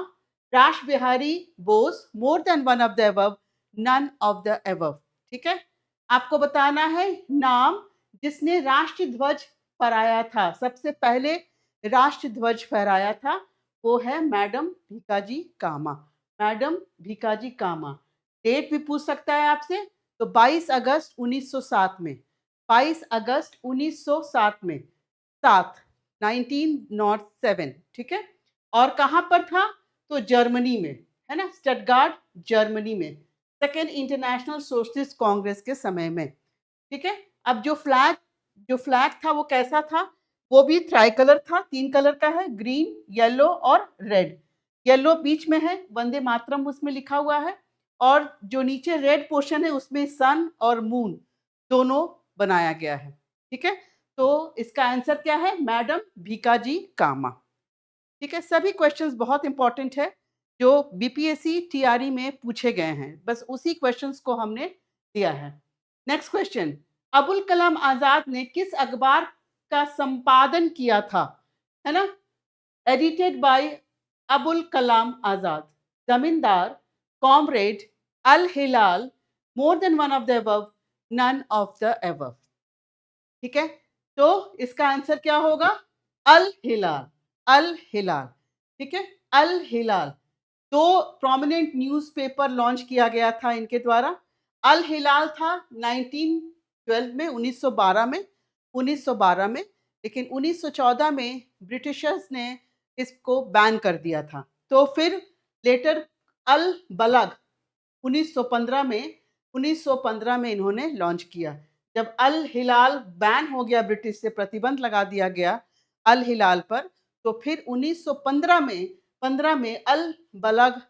A: Rash Behari Bose, more than one of the above, none of the above. ठीक है, आपको बताना है नाम जिसने राष्ट्र ध्वज फहराया था, सबसे पहले राष्ट्र ध्वज फहराया था, वो है मैडम भीकाजी कामा। मैडम भीकाजी कामा। डेट भी पूछ सकता है आपसे, तो 22 अगस्त 1907 में, 22 अगस्त 1907 में, 7 1907। ठीक है, और कहाँ पर था? तो जर्मनी में, है ना, स्टटगार्ट जर्मनी में, सेकेंड इंटरनेशनल सोशलिस्ट कांग्रेस के समय में। ठीक है, अब जो फ्लैग था वो कैसा था? वो भी ट्राई कलर था, 3 कलर का है, ग्रीन, येलो और रेड। येलो बीच में है, वंदे मातरम उसमें लिखा हुआ है, और जो नीचे रेड पोर्शन है उसमें सन और मून दोनों बनाया गया है। ठीक है, तो इसका आंसर क्या है? मैडम भीकाजी कामा। ठीक है, सभी क्वेश्चंस बहुत इंपॉर्टेंट है जो बीपीएससी टीआरई में पूछे गए हैं, बस उसी क्वेश्चंस को हमने दिया है। नेक्स्ट क्वेश्चन, अबुल कलाम आजाद ने किस अखबार का संपादन किया था? है ना, edited by Abul Kalam Azad, Zamindar, comrade, Al Hilal, more than one of the above, none of the above. ठीक है, तो इसका आंसर क्या होगा? अल हिलाल, अल हिलाल। ठीक है, अल हिलाल। दो प्रोमिनेंट न्यूज़पेपर लॉन्च किया गया था इनके द्वारा। अल हिलाल था 1912 में, 1912 में, 1912 में, लेकिन 1914 में ब्रिटिशर्स ने इसको बैन कर दिया था। तो फिर लेटर अल बलग 1915 में, 1915 में इन्होंने लॉन्च किया। जब अल हिलाल बैन हो गया, ब्रिटिश से प्रतिबंध लगा दिया गया अल हिलाल पर, तो फिर 1915 में 15 में अल बलग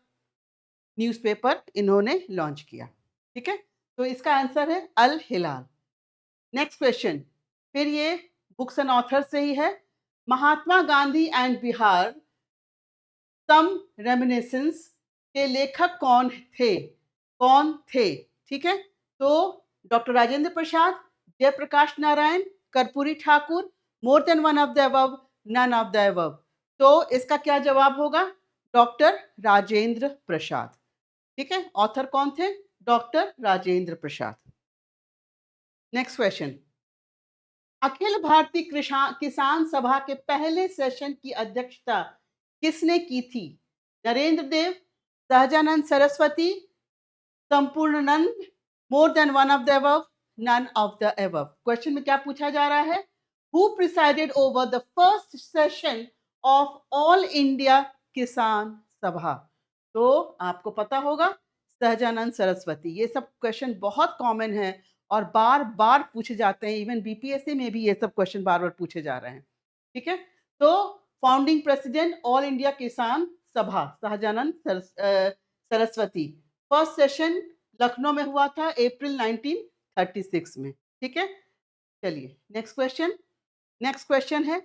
A: न्यूज़पेपर इन्होंने लॉन्च किया। ठीक है, तो इसका आंसर है अल हिलाल। नेक्स्ट क्वेश्चन, फिर ये बुक्स एंड ऑथर से ही है। Mahatma Gandhi and Bihar some reminiscences के लेखक कौन थे? कौन थे? ठीक है, तो doctor Rajendra Prasad, Jayaprakash Narayan, Karpoori Thakur, more than one of the above, none of the above. तो इसका क्या जवाब होगा? डॉक्टर राजेंद्र प्रसाद। ठीक है, ऑथर कौन थे? Doctor Rajendra Prasad. Next question, Akhil Bharatiya Kisan सभा के पहले सेशन की अध्यक्षता किसने की थी? Narendra Dev, Sahajanand Saraswati, Sampurnanand, more than one of the above, none of the above. Question में क्या पूछा जा रहा है? Who presided over the first session of all India Kisan Sabha? तो आपको पता होगा, सहजानंद सरस्वती। ये सब क्वेश्चन बहुत कॉमन है और बार बार पूछे जाते हैं, इवन बीपीएससी में भी ये सब क्वेश्चन बार बार पूछे जा रहे हैं। ठीक है, तो founding president all India Kisan Sabha Sahajanand Saraswati. First session Lucknow में हुआ था अप्रैल 1936 में। ठीक है, चलिए नेक्स्ट क्वेश्चन। नेक्स्ट क्वेश्चन है,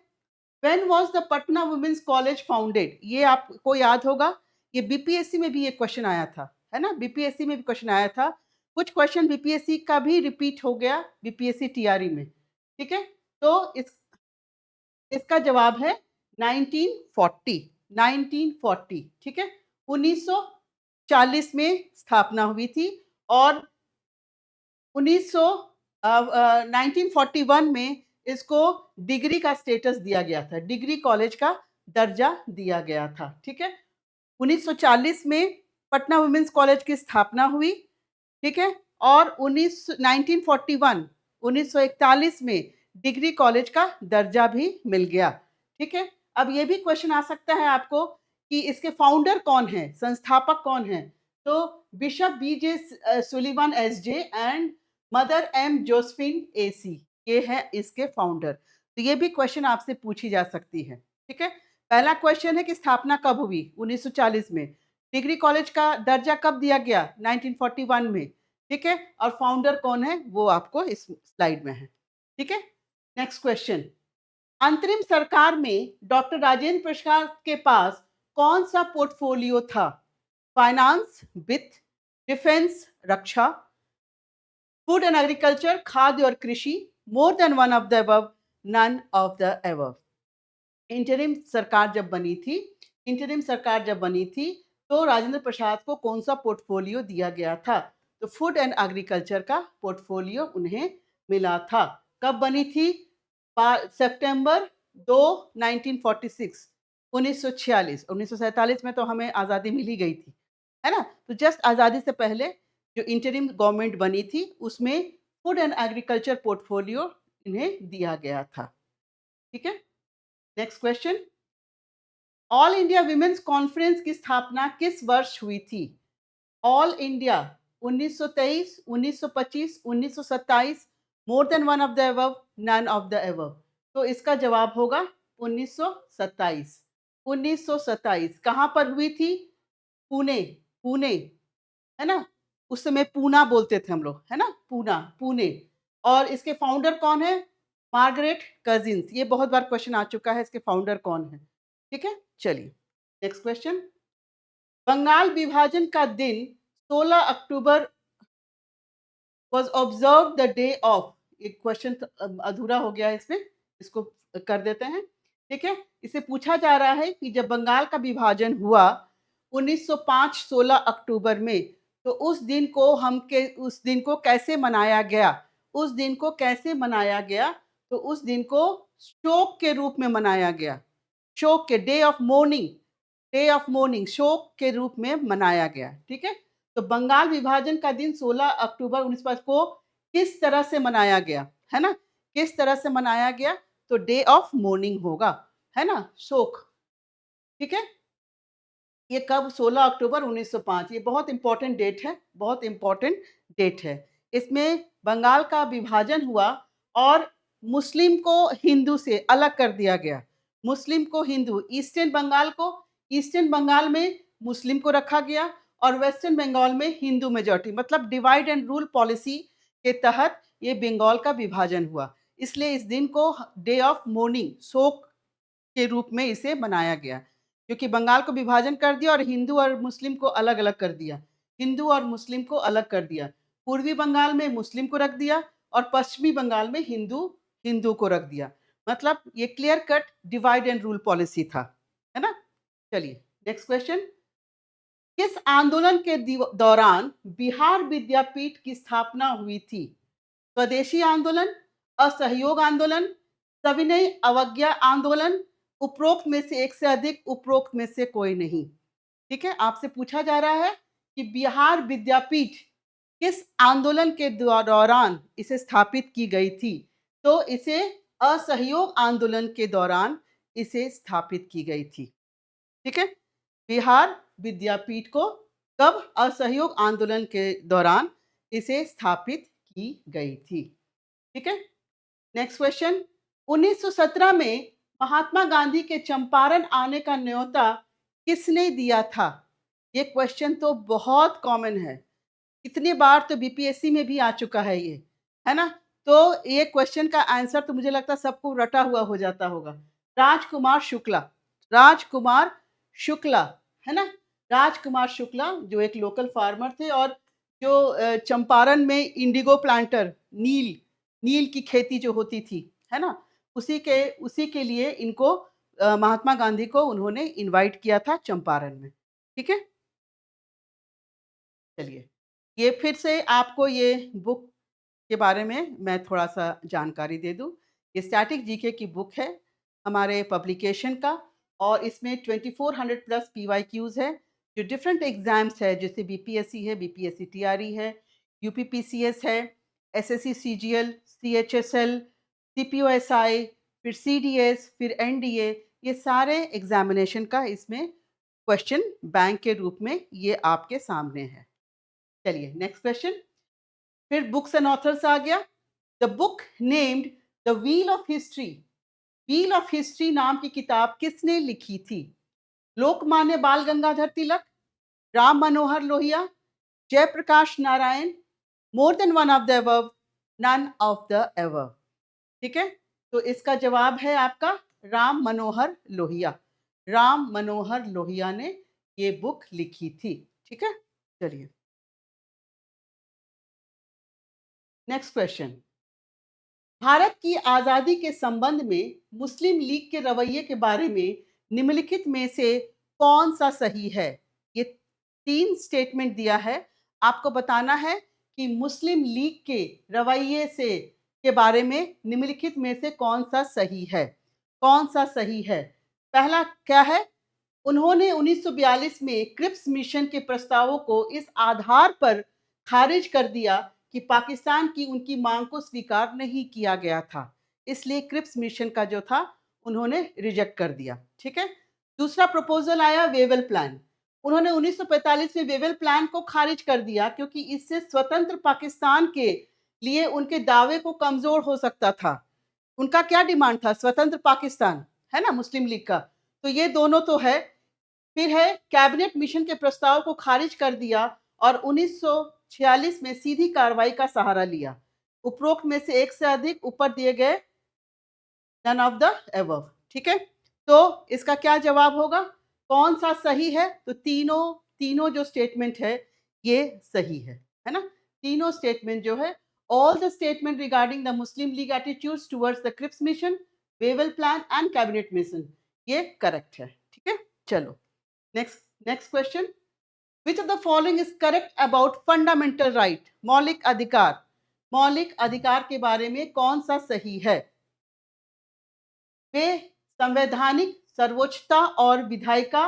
A: when was the Patna women's college founded? ये आपको याद होगा, ये बीपीएससी में भी ये क्वेश्चन आया था, है ना, बीपीएससी में भी क्वेश्चन आया था। कुछ क्वेश्चन बीपीएससी का भी रिपीट हो गया बीपीएससी टीआरई में। ठीक है, तो इसका जवाब है 1940, 1940। ठीक है, 1940 में स्थापना हुई थी, और 1941 में इसको डिग्री का स्टेटस दिया गया था, डिग्री कॉलेज का दर्जा दिया गया था। ठीक है, 1940 में पटना वुमेन्स कॉलेज की स्थापना हुई, ठीक है, और 1941 में डिग्री कॉलेज का दर्जा भी मिल गया, ठीक है। अब ये भी क्वेश्चन आ सकता है आपको कि इसके फाउंडर कौन हैं, संस्थापक कौन हैं? तो bishop BJ Sullivan SJ and mother M Josephine AC, ये है इसके फाउंडर। तो ये भी क्वेश्चन आपसे पूछी जा सकती है, ठीक है। पहला क्वेश्चन है कि स्थापना कब हुई? 1940 में। डिग्री कॉलेज का दर्जा कब दिया गया? 1941 में, ठीक है। और फाउंडर कौन है वो आपको इस स्लाइड में है, ठीक है। नेक्स्ट क्वेश्चन, अंतरिम सरकार में डॉक्टर राजेंद्र प्रसाद के पास कौन सा पोर्टफोलियो था? फाइनेंस, वित्त, डिफेंस, रक्षा, फूड एंड एग्रीकल्चर, खाद्य और कृषि, more than one of the above, none of the above. Interim सरकार जब बनी थी तो राजेंद्र प्रसाद को कौन सा पोर्टफोलियो दिया गया था? तो फूड एंड एग्रीकल्चर का पोर्टफोलियो उन्हें मिला था। कब बनी थी? सितंबर 2 1946, 1946। 1947 में तो हमें आज़ादी मिल ही गई थी, है ना। तो जस्ट आज़ादी से पहले जो इंटरिम गवर्नमेंट बनी थी उसमें फूड एंड एग्रीकल्चर पोर्टफोलियो इन्हें दिया गया था, ठीक है। Next question, all India women's conference की स्थापना किस वर्ष हुई थी? All India 1923, 1925, 1927, more than one of the above, none of the above. तो इसका जवाब होगा 1927। 1927 कहाँ पर हुई थी? पुणे, पुणे, है ना। उस समय पूना बोलते थे हम लोग, है ना, पूना, पुणे। और इसके फाउंडर कौन है? Margaret cousins. ये बहुत बार क्वेश्चन आ चुका है, इसके फाउंडर कौन है, ठीक है। चलिए नेक्स्ट क्वेश्चन, बंगाल विभाजन का दिन 16 अक्टूबर was observed the day of। ये क्वेश्चन अधूरा हो गया है इसमें, इसको कर देते हैं, ठीक है। इसे पूछा जा रहा है कि जब बंगाल का विभाजन हुआ 1905 16 अक्टूबर में, तो उस दिन को कैसे मनाया गया? उस दिन को कैसे मनाया गया? तो उस दिन को शोक के रूप में मनाया गया। शोक के, डे ऑफ मोर्निंग, शोक के रूप में मनाया गया, ठीक है। तो बंगाल विभाजन का दिन 16 अक्टूबर 1905 को किस तरह से मनाया गया, है ना? किस तरह से मनाया गया? तो डे ऑफ मोर्निंग होगा, है ना, शोक, ठीक है। ये कब? 16 अक्टूबर 1905। ये बहुत इंपॉर्टेंट डेट है, बहुत इंपॉर्टेंट डेट है। इसमें बंगाल का विभाजन हुआ और मुस्लिम को हिंदू से अलग कर दिया गया। मुस्लिम को हिंदू, ईस्टर्न बंगाल में मुस्लिम को रखा गया और वेस्टर्न बंगाल में हिंदू मेजॉरिटी, मतलब डिवाइड एंड रूल पॉलिसी के तहत ये बंगाल का विभाजन हुआ। इसलिए इस दिन को डे ऑफ मोर्निंग, शोक के रूप में इसे मनाया गया, क्योंकि बंगाल को विभाजन कर दिया और हिंदू और मुस्लिम को अलग-अलग कर दिया। हिंदू और मुस्लिम को अलग कर दिया। पूर्वी बंगाल में मुस्लिम को रख दिया और पश्चिमी बंगाल में हिंदू को रख दिया। मतलब ये clear cut divide and rule policy था, है ना? चलिए नेक्स्ट क्वेश्चन, किस आंदोलन के दौरान बिहार विद्यापीठ की स्थापना हुई थी? स्वदेशी आंदोलन, असहयोग आंदोलन, सविनय अवज्ञा आंदोलन, उपरोक्त में से एक से अधिक, उपरोक्त में से कोई नहीं, ठीक है। आपसे पूछा जा रहा है कि बिहार विद्यापीठ किस आंदोलन के दौरान इसे स्थापित की गई थी? तो इसे असहयोग आंदोलन के दौरान इसे स्थापित की गई थी, ठीक है। बिहार विद्यापीठ को कब? असहयोग आंदोलन के दौरान इसे स्थापित की गई थी, ठीक है। नेक्स्ट क्वेश्चन, 1917 में महात्मा गांधी के चंपारण आने का न्योता किसने दिया था? ये क्वेश्चन तो बहुत कॉमन है, कितनी बार तो बीपीएससी में भी आ चुका है ये, है ना। तो ये क्वेश्चन का आंसर तो मुझे लगता है सबको रटा हुआ हो जाता होगा। राजकुमार शुक्ला, राजकुमार शुक्ला, है ना। राजकुमार शुक्ला जो एक लोकल फार्मर थे और जो चंपारण में इंडिगो प्लांटर, नील की खेती जो होती थी, है ना, उसी के लिए इनको महात्मा गांधी को उन्होंने इनवाइट किया था चंपारण में, ठीक है। चलिए, ये फिर से आपको ये बुक के बारे में मैं थोड़ा-सा जानकारी दे दूँ। ये स्टैटिक जीके की बुक है, हमारे पब्लिकेशन का, और इसमें 2400 प्लस पीवाईक्यूज़ है। जो डिफरेंट एग्जाम्स है, जैसे बीपीएससी है, बीपीएससी टीआरई है, यूपीपीसीएस है, एसएससी सीजीएल, सीएचएसएल, सीपीओएसआई, फिर सीडीएस, फिर एनडीए, ये सारे एग्जामिनेशन का इसमें क्वेश्चन बैंक के रूप में ये आपके सामने है। चलिए नेक्स्ट क्वेश्चन। फिर बुक्स एंड ऑथर्स आ गया। The book named the wheel of history, wheel of history नाम की किताब किसने लिखी थी? Lokmanya Bal Gangadhar Tilak, Ram Manohar Lohia, Jayaprakash Narayan, more than one of the above, none of the above. ठीक है, तो इसका जवाब है आपका राम मनोहर लोहिया। राम मनोहर लोहिया ने ये बुक लिखी थी। ठीक है, चलिए नेक्स्ट क्वेश्चन। भारत की आजादी के संबंध में मुस्लिम लीग के रवैये के बारे में निम्नलिखित में से कौन सा सही है? ये 3 स्टेटमेंट दिया है, आपको बताना है कि मुस्लिम लीग के रवैये से के बारे में निम्नलिखित में से कौन सा सही है? कौन सा सही है? पहला क्या है? उन्होंने 1942 में क्रिप्स मिशन के प्रस्तावों को इस आधार पर खारिज कर दिया कि पाकिस्तान की उनकी मांग को स्वीकार नहीं किया गया था, इसलिए क्रिप्स मिशन का जो था उन्होंने रिजेक्ट कर दिया। ठीक है, दूसरा प्रपोजल आया वेवल प्लान। उन्होंने 1945 में वेवल प्लान को खारिज कर दिया क्योंकि इससे स्वतंत्र पाकिस्तान के लिए उनके दावे को कमजोर हो सकता था। उनका क्या डिमांड था? स्वतंत्र पाकिस्तान, है ना, मुस्लिम लीग का। तो ये दोनों तो है। फिर है कैबिनेट मिशन के प्रस्ताव को खारिज कर दिया और 1946 में सीधी कार्रवाई का सहारा लिया। उपरोक्त में से एक से अधिक ऊपर दिए गए नन ऑफ द एबव। ठीक है, तो इसका क्या जवाब होगा? कौन सा सही है? तो तीनों तीनों जो स्टेटमेंट है ये सही है ना? तीनों स्टेटमेंट जो है, all the statement regarding the Muslim League attitudes towards the Cripps mission, Wavell plan and cabinet mission, ये करेक्ट है। ठीक है, चलो next question. Which of the following is correct about fundamental right? मौलिक अधिकार, मौलिक अधिकार के बारे में कौन सा सही है? वे संवैधानिक सर्वोच्चता और विधायिका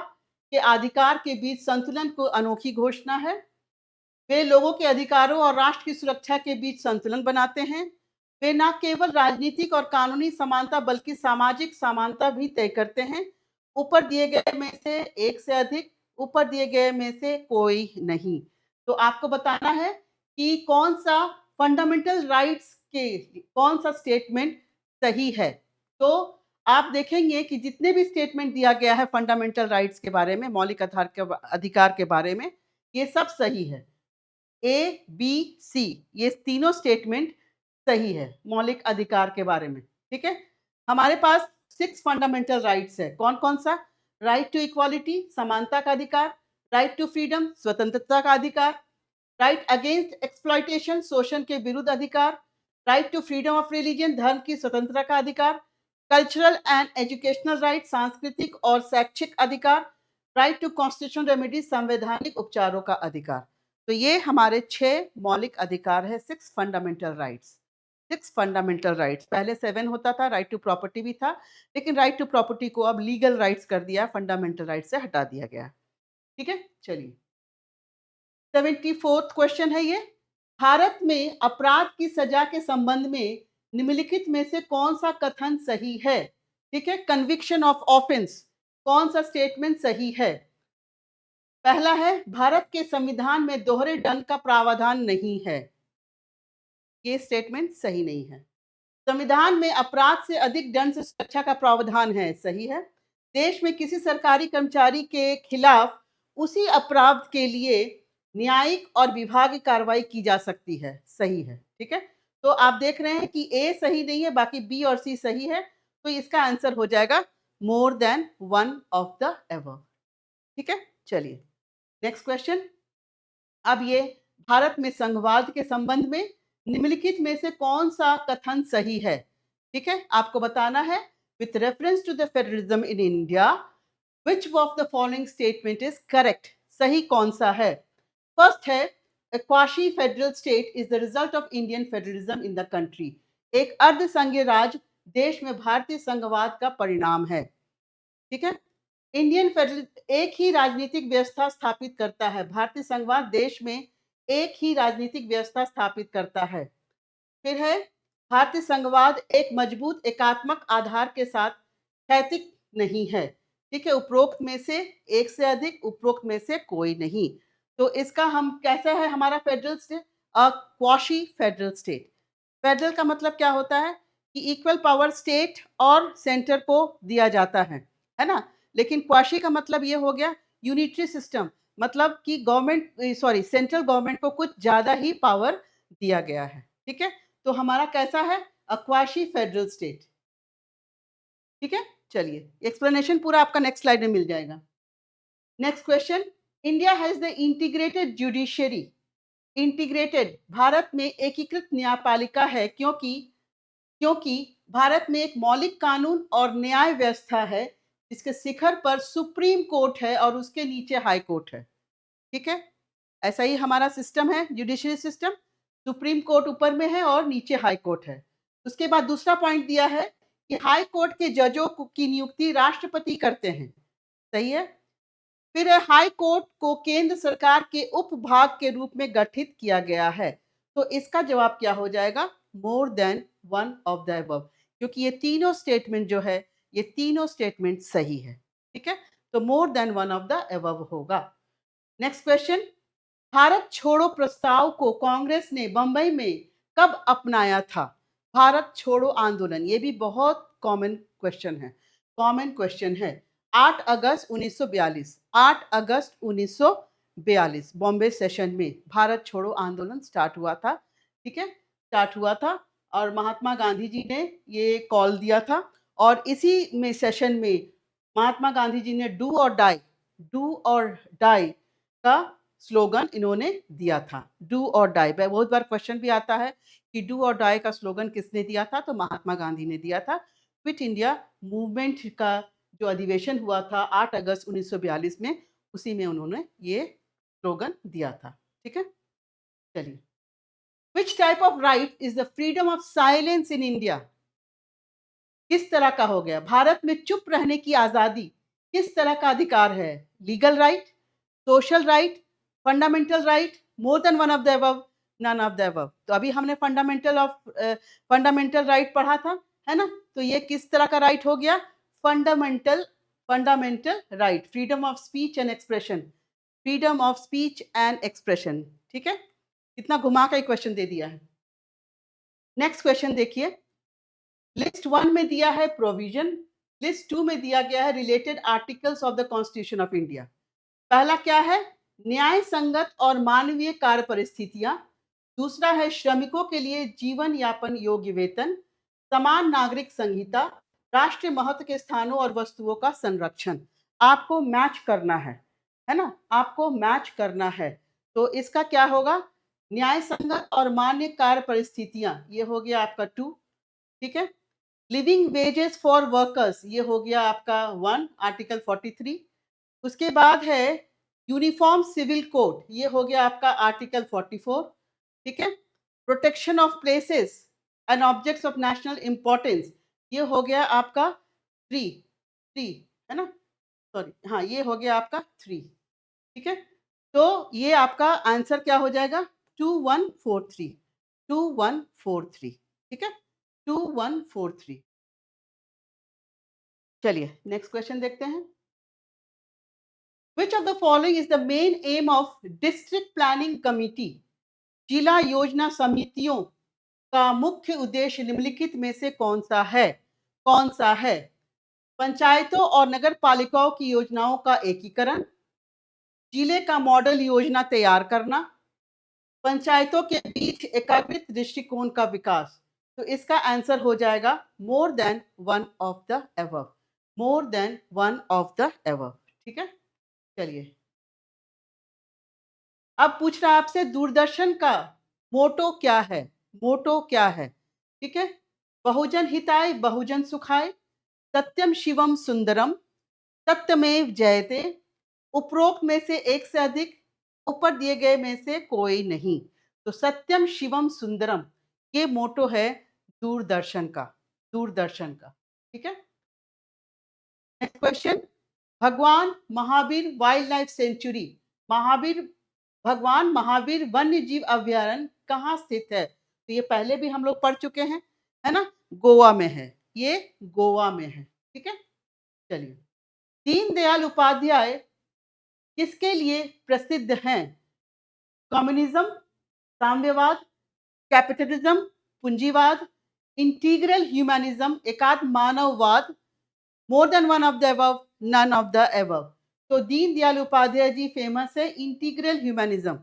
A: के अधिकार के बीच संतुलन को अनोखी घोषणा है। वे लोगों के अधिकारों और राष्ट्र की सुरक्षा के बीच संतुलन बनाते हैं। वे न केवल राजनीतिक और कानूनी समानता बल्कि सामाजिक समानता भी तय करते हैं। ऊपर दिए गए में से एक से अधिक, ऊपर दिए गए में से कोई नहीं। तो आपको बताना है कि कौन सा फंडामेंटल राइट्स के कौन सा स्टेटमेंट सही है। तो आप देखेंगे कि जितने भी स्टेटमेंट दिया गया है फंडामेंटल राइट्स के बारे में, मौलिक अधिकार के बारे में, ये सब सही है। ए, बी, सी, ये तीनों स्टेटमेंट सही है मौलिक अधिकार के बारे में। ठीक है, हमारे पास 6 फंडामेंटल राइट्स है। कौन कौन सा? राइट टू इक्वालिटी, समानता का अधिकार। राइट टू फ्रीडम, स्वतंत्रता का अधिकार। राइट अगेंस्ट एक्सप्लॉयटेशन, शोषण के विरुद्ध अधिकार। Right to freedom of religion, धर्म की स्वतंत्रता का अधिकार। कल्चरल एंड एजुकेशनल राइट, सांस्कृतिक और शैक्षिक अधिकार। राइट टू कॉन्स्टिट्यूशनल रेमेडी, संवैधानिक उपचारों का अधिकार। तो ये हमारे 6 मौलिक अधिकार है, 6 फंडामेंटल राइट्स। 6 फंडामेंटल राइट्स, पहले 7 होता था, राइट टू प्रॉपर्टी भी था, लेकिन राइट टू प्रॉपर्टी को अब लीगल राइट्स कर दिया, फंडामेंटल राइट्स से हटा दिया गया। ठीक है, चलिए 74th क्वेश्चन है ये। भारत में अपराध की सजा के संबंध में निम्नलिखित में से कौन सा कथन सही है? ठीक है, कन्विक्शन ऑफ ऑफेंस, कौन सा स्टेटमेंट सही है? पहला है भारत के संविधान में दोहरे दंड का प्रावधान नहीं है, ये स्टेटमेंट सही नहीं है। संविधान में अपराध से अधिक दंड से सुरक्षा का प्रावधान है, सही है। देश में किसी सरकारी कर्मचारी के खिलाफ उसी अपराध के लिए न्यायिक और विभागीय कार्रवाई की जा सकती है, सही है। ठीक है, तो आप देख रहे हैं कि ए सही नहीं है, बाकी बी और सी सही है, तो इसका आंसर हो जाएगा more than one of the above. ठीक है, चलिए नेक्स्ट क्वेश्चन। अब ये भारत में संघवाद के संबंध में निम्नलिखित में से कौन सा कथन सही है? ठीक है, आपको बताना है। With reference to the federalism in India, which of the following statement is correct? सही कौन सा है? फर्स्ट है a quasi federal state is the result of Indian federalism in the country. एक अर्ध संघीय राज्य देश में भारतीय संघवाद का परिणाम है। ठीक है, इंडियन फेडरल एक ही राजनीतिक व्यवस्था स्थापित करता है। भारतीय संघवाद देश में एक ही राजनीतिक व्यवस्था स्थापित करता है। फिर है भारतीय संघवाद एक मजबूत एकात्मक आधार के साथ स्थैतिक नहीं है। ठीक है, उपरोक्त में से एक से अधिक, उपरोक्त में से कोई नहीं। तो इसका हम कैसा है हमारा फेडरल स्टेट? अ क्वाशी फेडरल स्टेट। फेडरल का मतलब क्या होता है कि इक्वल पावर स्टेट और सेंटर को दिया जाता है ना? लेकिन क्वाशी का मतलब ये हो गया यूनिटरी सिस्टम, मतलब कि गवर्नमेंट सॉरी सेंट्रल गवर्नमेंट को कुछ ज़्यादा ही पावर दिया गया है। ठीक है? तो हमारा कैसा है? अ क्वाशी फेडरल स्टेट। ठीक है? चलिए, एक्सप्लेनेशन पूरा आपका नेक्स्ट स्लाइड में मिल जाएगा। Next question, India has the integrated judiciary. Integrated Bharat में एकीकृत न्यायपालिका है क्योंकि भारत में एक मौलिक कानून और न्याय व्यवस्था है, जिसके शिखर पर सुप्रीम कोर्ट है और उसके नीचे हाई कोर्ट है। ठीक है? ऐसा ही हमारा सिस्टम है, जुडिशियरी सिस्टम। सुप्रीम कोर्ट ऊपर में है और नीचे हाई कोर्ट है। उसके बाद दूसरा पॉइंट दिया है कि हाई कोर्ट के जजों की नियुक्ति राष्ट्रपति करते हैं। सही है? फिर हाई कोर्ट को केंद्र सरकार के उपभाग के रूप में गठित किया गया है। तो इसका जवाब क्या हो जाएगा? More than one of the above, क्योंकि ये तीनों स्टेटमेंट जो है, ये तीनों स्टेटमेंट सही है। ठीक है? तो मोर than one of the above होगा। नेक्स्ट क्वेश्चन, भारत छोड़ो प्रस्ताव को कांग्रेस ने बंबई में कब अपनाया था? भारत छोड़ो आंदोलन, ये भी बहुत कॉमन क्वेश्चन है। कॉमन क्वेश्चन है। 8 अगस्त 1942, 8 अगस्त 1942 बॉम्बे सेशन में भारत छोड़ो आंदोलन स्टार्ट हुआ था। ठीक है, स्टार्ट हुआ था और महात्मा गांधी जी ने ये कॉल दिया था और इसी में सेशन में महात्मा गांधी जी ने डू और डाई का स्लोगन इन्होंने दिया था। डू और डाई, बहुत बार क्वेश्चन भी आता है कि डू और डाई का स्लोगन किसने दिया था? तो महात्मा गांधी ने दिया था। क्विट इंडिया मूवमेंट का जो अधिवेशन हुआ था 8 अगस्त 1942 में, उसी में उन्होंने ये स्लोगन दिया था। ठीक है, चलिए। Which type of right is the freedom of silence in India? किस तरह का हो गया? भारत में चुप रहने की आजादी किस तरह का अधिकार है? Legal right, social right, fundamental right, more than one of the above, none of the above. तो अभी हमने फंडामेंटल राइट पढ़ा था, है ना? तो ये किस तरह का राइट हो गया? Fundamental fundamental right, freedom of speech and expression, freedom of speech and expression. ठीक है, कितना घुमा का क्वेश्चन दे दिया है। नेक्स्ट क्वेश्चन देखिए, लिस्ट 1 में दिया है प्रोविजन, लिस्ट 2 में दिया गया है related articles of the constitution of India. पहला क्या है? न्याय संगत और मानवीय कार्य परिस्थितियां। दूसरा है श्रमिकों के लिए जीवन यापन योग्य वेतन, समान नागरिक संहिता, राष्ट्रीय महत्व के स्थानों और वस्तुओं का संरक्षण। आपको मैच करना है ना? आपको मैच करना है। तो इसका क्या होगा? न्याय संगत और मान्य कार्य परिस्थितियां, ये हो गया आपका 2। ठीक है, लिविंग वेजेस फॉर वर्कर्स, ये हो गया आपका 1, आर्टिकल 43। उसके बाद है यूनिफॉर्म सिविल कोड, ये हो गया आपका आर्टिकल 44। ठीक है, protection of places and objects of national importance, ये हो गया आपका 3, 3 है ना? सॉरी, हाँ, ये हो गया आपका 3। ठीक है, तो ये आपका आंसर क्या हो जाएगा? 2143, 2143। ठीक है, 2143। चलिए नेक्स्ट क्वेश्चन देखते हैं। Which of the following is the main aim of district planning committee? जिला योजना समितियों का मुख्य उद्देश्य निम्नलिखित में से कौन सा है? कौन सा है? पंचायतों और नगर पालिकाओं की योजनाओं का एकीकरण, जिले का मॉडल योजना तैयार करना, पंचायतों के बीच एकीकृत दृष्टिकोण का विकास। तो इसका आंसर हो जाएगा more than one of the above, more than one of the above. ठीक है, चलिए। अब पूछ रहा है आपसे दूरदर्शन का मोटो क्या है? मोटो क्या है? ठीक है, बहुजन हिताय बहुजन सुखाय, सत्यम शिवम सुंदरम, सत्यमेव जयते, उपरोक्त में से एक से अधिक, ऊपर दिए गए में से कोई नहीं। तो सत्यम शिवम सुंदरम ये मोटो है दूरदर्शन का, दूरदर्शन का। ठीक है, नेक्स्ट क्वेश्चन, भगवान Mahavir wild life sanctuary, Mahavir भगवान महावीर वन्य जीव अभयारण्य कहाँ स्थित है? तो ये पहले भी हम लोग पढ़ चुके हैं, है ना? गोवा में है, ये गोवा में है, ठीक है? चलिए, दीनदयाल उपाध्याय किसके लिए प्रसिद्ध हैं? कम्युनिज्म, साम्यवाद, कैपिटलिज्म, पूंजीवाद, इंटीग्रल ह्यूमनिज्म, एकात्म मानववाद, more than one of the above, none of the above. तो दीनदयाल उपाध्याय जी फेमस है इंटीग्रल ह्यूमनिज्म,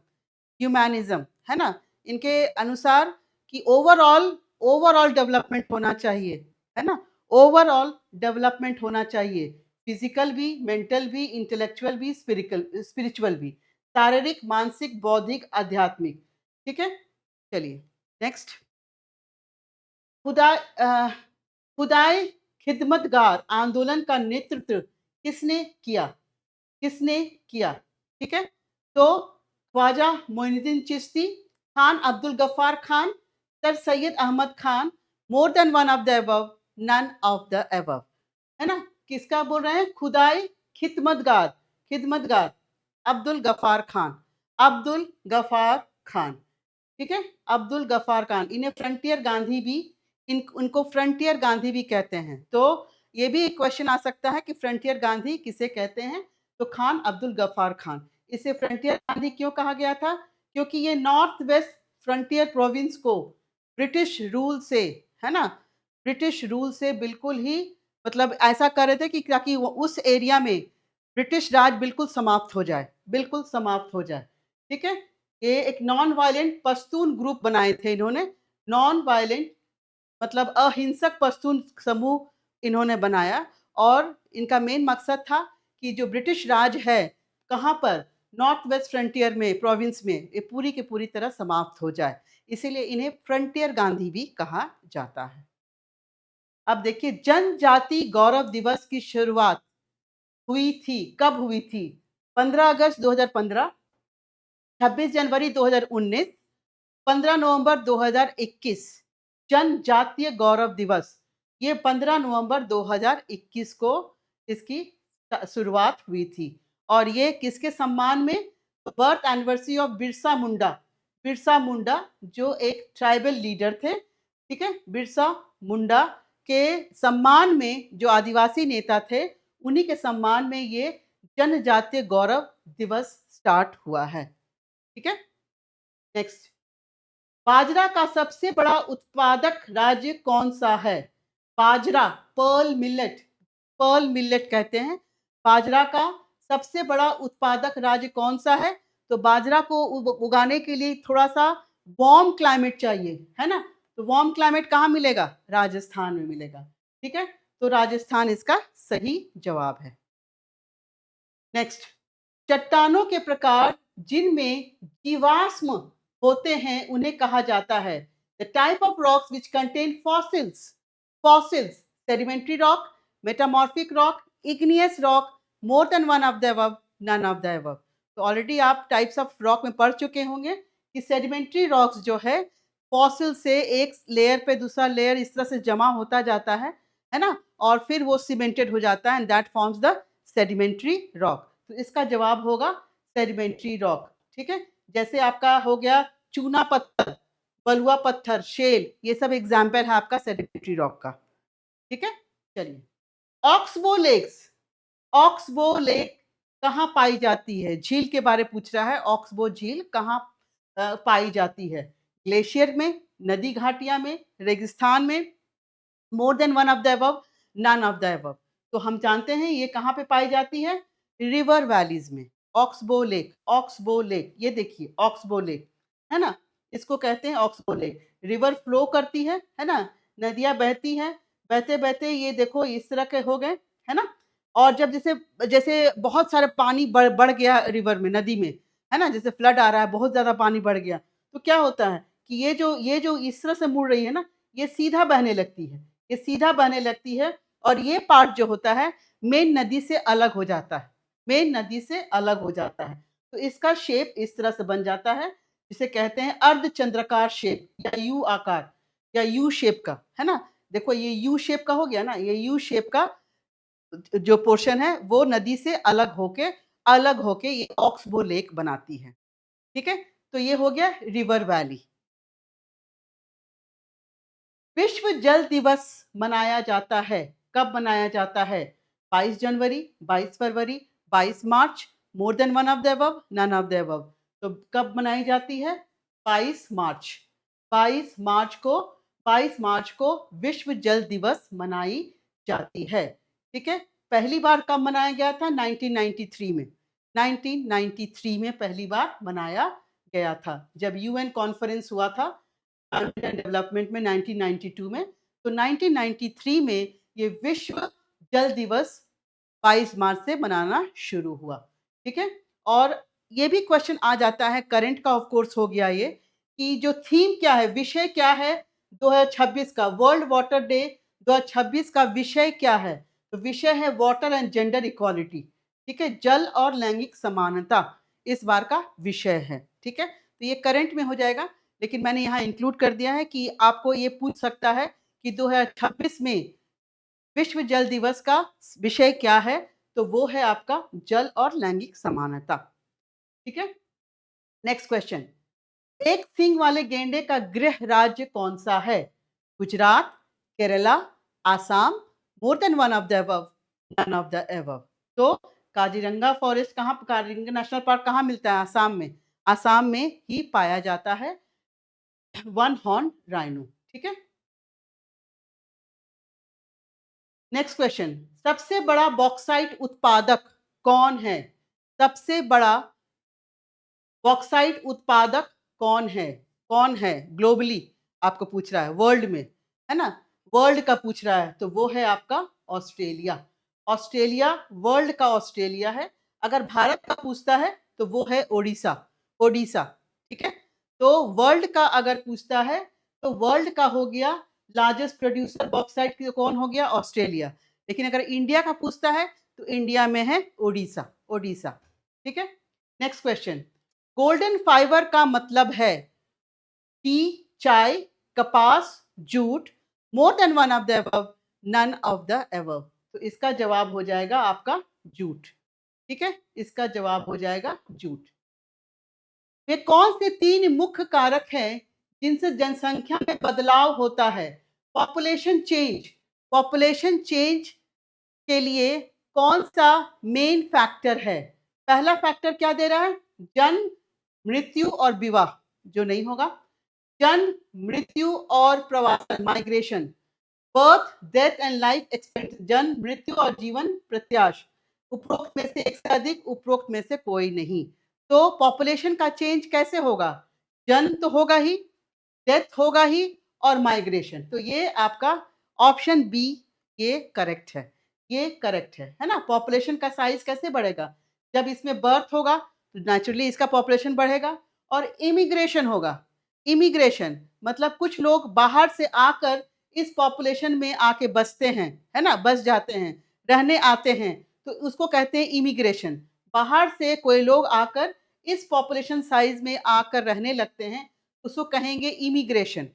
A: ह्यूमनिज्म, है ना? इनके अनुसार कि ओवरऑल ओवरऑल डेवलपमेंट होना चाहिए, है ना? ओवरऑल डेवलपमेंट होना चाहिए, फिजिकल भी, मेंटल भी, इंटेलेक्चुअल भी, स्पिरिचुअल भी, शारीरिक, मानसिक, बौद्धिक, आध्यात्मिक, ठीक है? चलिए नेक्स्ट, खुदा खुदाई खिदमतगार आंदोलन का नेतृत्व किसने किया? किसने किया? ठीक है? तो Khwaja Moinuddin Chishti, Khan Abdul Ghaffar Khan, sir Syed Ahmad Khan, more than one of the above, none of the above, है ना? किसका बोल रहे हैं? खुदाई खिदमतगार, खिदमतगार अब्दुल गफ्फार खान, अब्दुल गफ्फार खान, ठीक है? अब्दुल गफ्फार खान, इन्हें फ्रंटियर गांधी भी, उनको फ्रंटियर गांधी भी कहते हैं। तो ये भी एक क्वेश्चन आ सकता है कि फ्रंटियर गांधी किसे कहते हैं? तो खान अब्दुल गफ्फार खान। इसे फ्रंटियर गांधी क्यों कहा गया था? क्योंकि ये नॉर्थ वेस्ट फ्रंटियर प्रोविंस को ब्रिटिश रूल से, है ना, ब्रिटिश रूल से बिल्कुल ही मतलब ऐसा कर रहे थे कि ताकि उस एरिया में ब्रिटिश राज बिल्कुल समाप्त हो जाए, बिल्कुल समाप्त हो जाए, ठीक है? ये एक नॉन वायलेंट पश्तून ग्रुप बनाए थे इन्होंने, नॉन वायलेंट मतलब अहिंसक पश्तून समूह इन्होंने बनाया, और इनका मेन मकसद था कि जो ब्रिटिश राज है, कहाँ पर? नॉर्थ वेस्ट फ्रंटियर में, प्रोविंस में, ये पूरी की पूरी तरह समाप्त हो जाए। इसीलिए इन्हें फ्रंटियर गांधी भी कहा जाता है। अब देखिए, जनजाति गौरव दिवस की शुरुआत हुई थी, कब हुई थी? 15 अगस्त 2015, 26 जनवरी 2019, 15 नवंबर 2021, जनजातीय गौरव दिवस, ये 15 नवंबर 2021 को इसकी शुरुआत हुई थी। और ये किसके सम्मान में? Birth anniversary of Birsa Munda, Birsa Munda जो एक ट्राइबल लीडर थे, ठीक है? बिरसा मुंडा के सम्मान में, जो आदिवासी नेता थे, उन्हीं के सम्मान में ये जनजातीय गौरव दिवस स्टार्ट हुआ है, ठीक है? नेक्स्ट, बाजरा का सबसे बड़ा उत्पादक राज्य कौन सा है? बाजरा, पर्ल मिलेट कहते हैं। बाजरा का सबसे बड़ा उत्पादक राज्य कौन सा है? तो बाजरा को उगाने के लिए थोड़ा सा वार्म क्लाइमेट चाहिए, है ना? तो वार्म क्लाइमेट कहाँ मिलेगा? राजस्थान में मिलेगा, ठीक है? तो राजस्थान इसका सही जवाब है। नेक्स्ट, चट्टानों के प्रकार जिनमें जीवाश्म होते हैं उन्हें कहा जाता है। The type of rocks which contain fossils, fossils, sedimentary rock, metamorphic rock, igneous rock, more than one of the above, none of the above. तो ऑलरेडी आप टाइप्स ऑफ रॉक में पढ़ चुके होंगे कि सेडिमेंट्री रॉक्स जो है, फॉसिल से एक लेयर पे दूसरा लेयर इस तरह से जमा होता जाता है ना? और फिर वो सीमेंटेड हो जाता है, and that forms the sedimentary rock. तो इसका जवाब होगा सेडिमेंट्री रॉक, ठीक है? जैसे आपका हो गया चूना पत्थर, बलुआ पत्थर, शेल, ये सब एग्जाम्पल है आपका सेडिमेंट्री रॉक का, ठीक है? चलिए, ऑक्सबो लेक्स, ऑक्सबो लेक कहाँ पाई जाती है? झील के बारे पूछ रहा है, ऑक्सबो झील कहाँ पाई जाती है? ग्लेशियर में, नदी घाटियां में, रेगिस्तान में, more than one of the above, none of the above. तो हम जानते हैं ये कहाँ पे पाई जाती है? रिवर वैलीज में। ऑक्सबो लेक, ऑक्सबो लेक, ये देखिए ऑक्सबो लेक, है ना? इसको कहते हैं ऑक्सबो लेक। रिवर फ्लो करती है ना? नदियां बहती हैं, बहते बहते ये देखो इस तरह के हो गए, है ना? और जब जैसे जैसे बहुत सारा पानी बढ़ गया रिवर में, नदी में, है ना? जैसे फ्लड आ रहा है, बहुत ज्यादा पानी बढ़ गया, तो क्या होता है कि ये जो इस तरह से मुड़ रही है ना, ये सीधा बहने लगती है, ये सीधा बहने लगती है, और ये पार्ट जो होता है मेन नदी से अलग हो जाता है, मेन नदी से अलग हो जाता है। तो इसका शेप इस तरह से बन जाता है, जिसे कहते हैं अर्धचंद्राकार शेप, या यू आकार, या यू शेप का, है ना? देखो ये यू शेप का हो गया ना, ये यू शेप का जो पोर्शन है वो नदी से अलग होके ये ऑक्सबो लेक बनाती है। ठीक है? तो ये हो गया रिवर वैली। विश्व जल दिवस मनाया जाता है। कब मनाया जाता है? 22 जनवरी, 22 फरवरी, 22 मार्च, more than one of the above, none of the above. तो कब मनाई जाती है? 22 मार्च। 22 मार्च को 22 मार्च को विश्व जल दिवस मनाई जाती है। ठीक है? पहली बार कब मनाया गया था? 1993 में। 1993 में पहली बार मनाया गया था, जब यूएन कॉन्फ्रेंस हुआ था एंड डेवलपमेंट में 1992 में। तो 1993 में ये विश्व जल दिवस 22 मार्च से मनाना शुरू हुआ। ठीक है? और ये भी क्वेश्चन आ जाता है, करंट का ऑफ कोर्स हो गया ये, कि जो थीम क्या है, विषय क्या है 2026 का वर्ल्ड वाटर डे 2026 का विषय क्या है? तो विषय है वाटर एंड जेंडर इक्वालिटी। ठीक है? जल और लैंगिक समानता इस बार का विषय है। ठीक है? तो ये करंट में हो जाएगा, लेकिन मैंने यहाँ इंक्लूड कर दिया है कि आपको ये पूछ सकता है कि 2026 में विश्व जल दिवस का विषय क्या है? तो वो है आपका जल और लैंगिक समानता। ठीक है? Next question. एक सींग वाले गैंडे का गृह राज्य कौन सा है? Gujarat, Kerala, Assam, more than one of the above, none of the above. तो काजीरंगा फॉरेस्ट कहाँ, काजीरंगा नेशनल पार्क कहाँ मिलता है? आसाम में। आसाम में ही पाया जाता है वन हॉर्न राइनो। ठीक है? Next question. सबसे बड़ा बॉक्साइट उत्पादक कौन है? सबसे बड़ा बॉक्साइट उत्पादक कौन है? कौन है ग्लोबली? आपको पूछ रहा है, वर्ल्ड में, है ना? वर्ल्ड का पूछ रहा है, तो वो है आपका ऑस्ट्रेलिया। ऑस्ट्रेलिया वर्ल्ड का ऑस्ट्रेलिया है। अगर भारत का पूछता है तो वो है ओडिशा। ओडिशा। ठीक है? तो वर्ल्ड का अगर पूछता है तो वर्ल्ड का हो गया लार्जेस्ट प्रोड्यूसर बॉक्साइट कौन हो गया? ऑस्ट्रेलिया। लेकिन अगर इंडिया का पूछता है तो इंडिया में है ओडिशा। ओडिशा। ठीक है? Next question. गोल्डन फाइबर का मतलब है टी, चाय, कपास, jute, more than one of the above, none of the above. तो इसका जवाब हो जाएगा आपका जूट। ठीक है? इसका जवाब हो जाएगा जूट। वे कौन से 3 मुख्य कारक हैं जिनसे जनसंख्या में बदलाव होता है? Population change. पॉपुलेशन चेंज के लिए कौन-सा मेन फैक्टर है? पहला फैक्टर क्या दे रहा है? जन्म, मृत्यु और विवाह, जो नहीं होगा। जन्म, मृत्यु और प्रवासन, migration. Birth, death and life expectancy, जन्म, मृत्यु और जीवन प्रत्याश। उपरोक्त में से एक से अधिक, उपरोक्त में से कोई नहीं। तो पॉपुलेशन का चेंज कैसे होगा? जन्म तो होगा ही, डेथ होगा ही और माइग्रेशन। तो ये आपका ऑप्शन बी ये करेक्ट है। ये करेक्ट है ना? पॉपुलेशन का साइज़ कैसे बढ़ेगा? जब इसमें बर्थ होगा तो नेचुरली इसका पॉपुलेशन बढ़ेगा और इमिग्रेशन होगा। इमिग्रेशन मतलब कुछ लोग बाहर से आकर इस पॉपुलेशन में आके बसते हैं, है ना? बस जाते हैं, रहने आते हैं, तो उसको कहते हैं इमिग्रेशन। बाहर से कोई लोग आकर इस पॉपुलेशन साइज़ में आकर रहने लगते हैं, उसको कहेंगे इमिग्रेशन।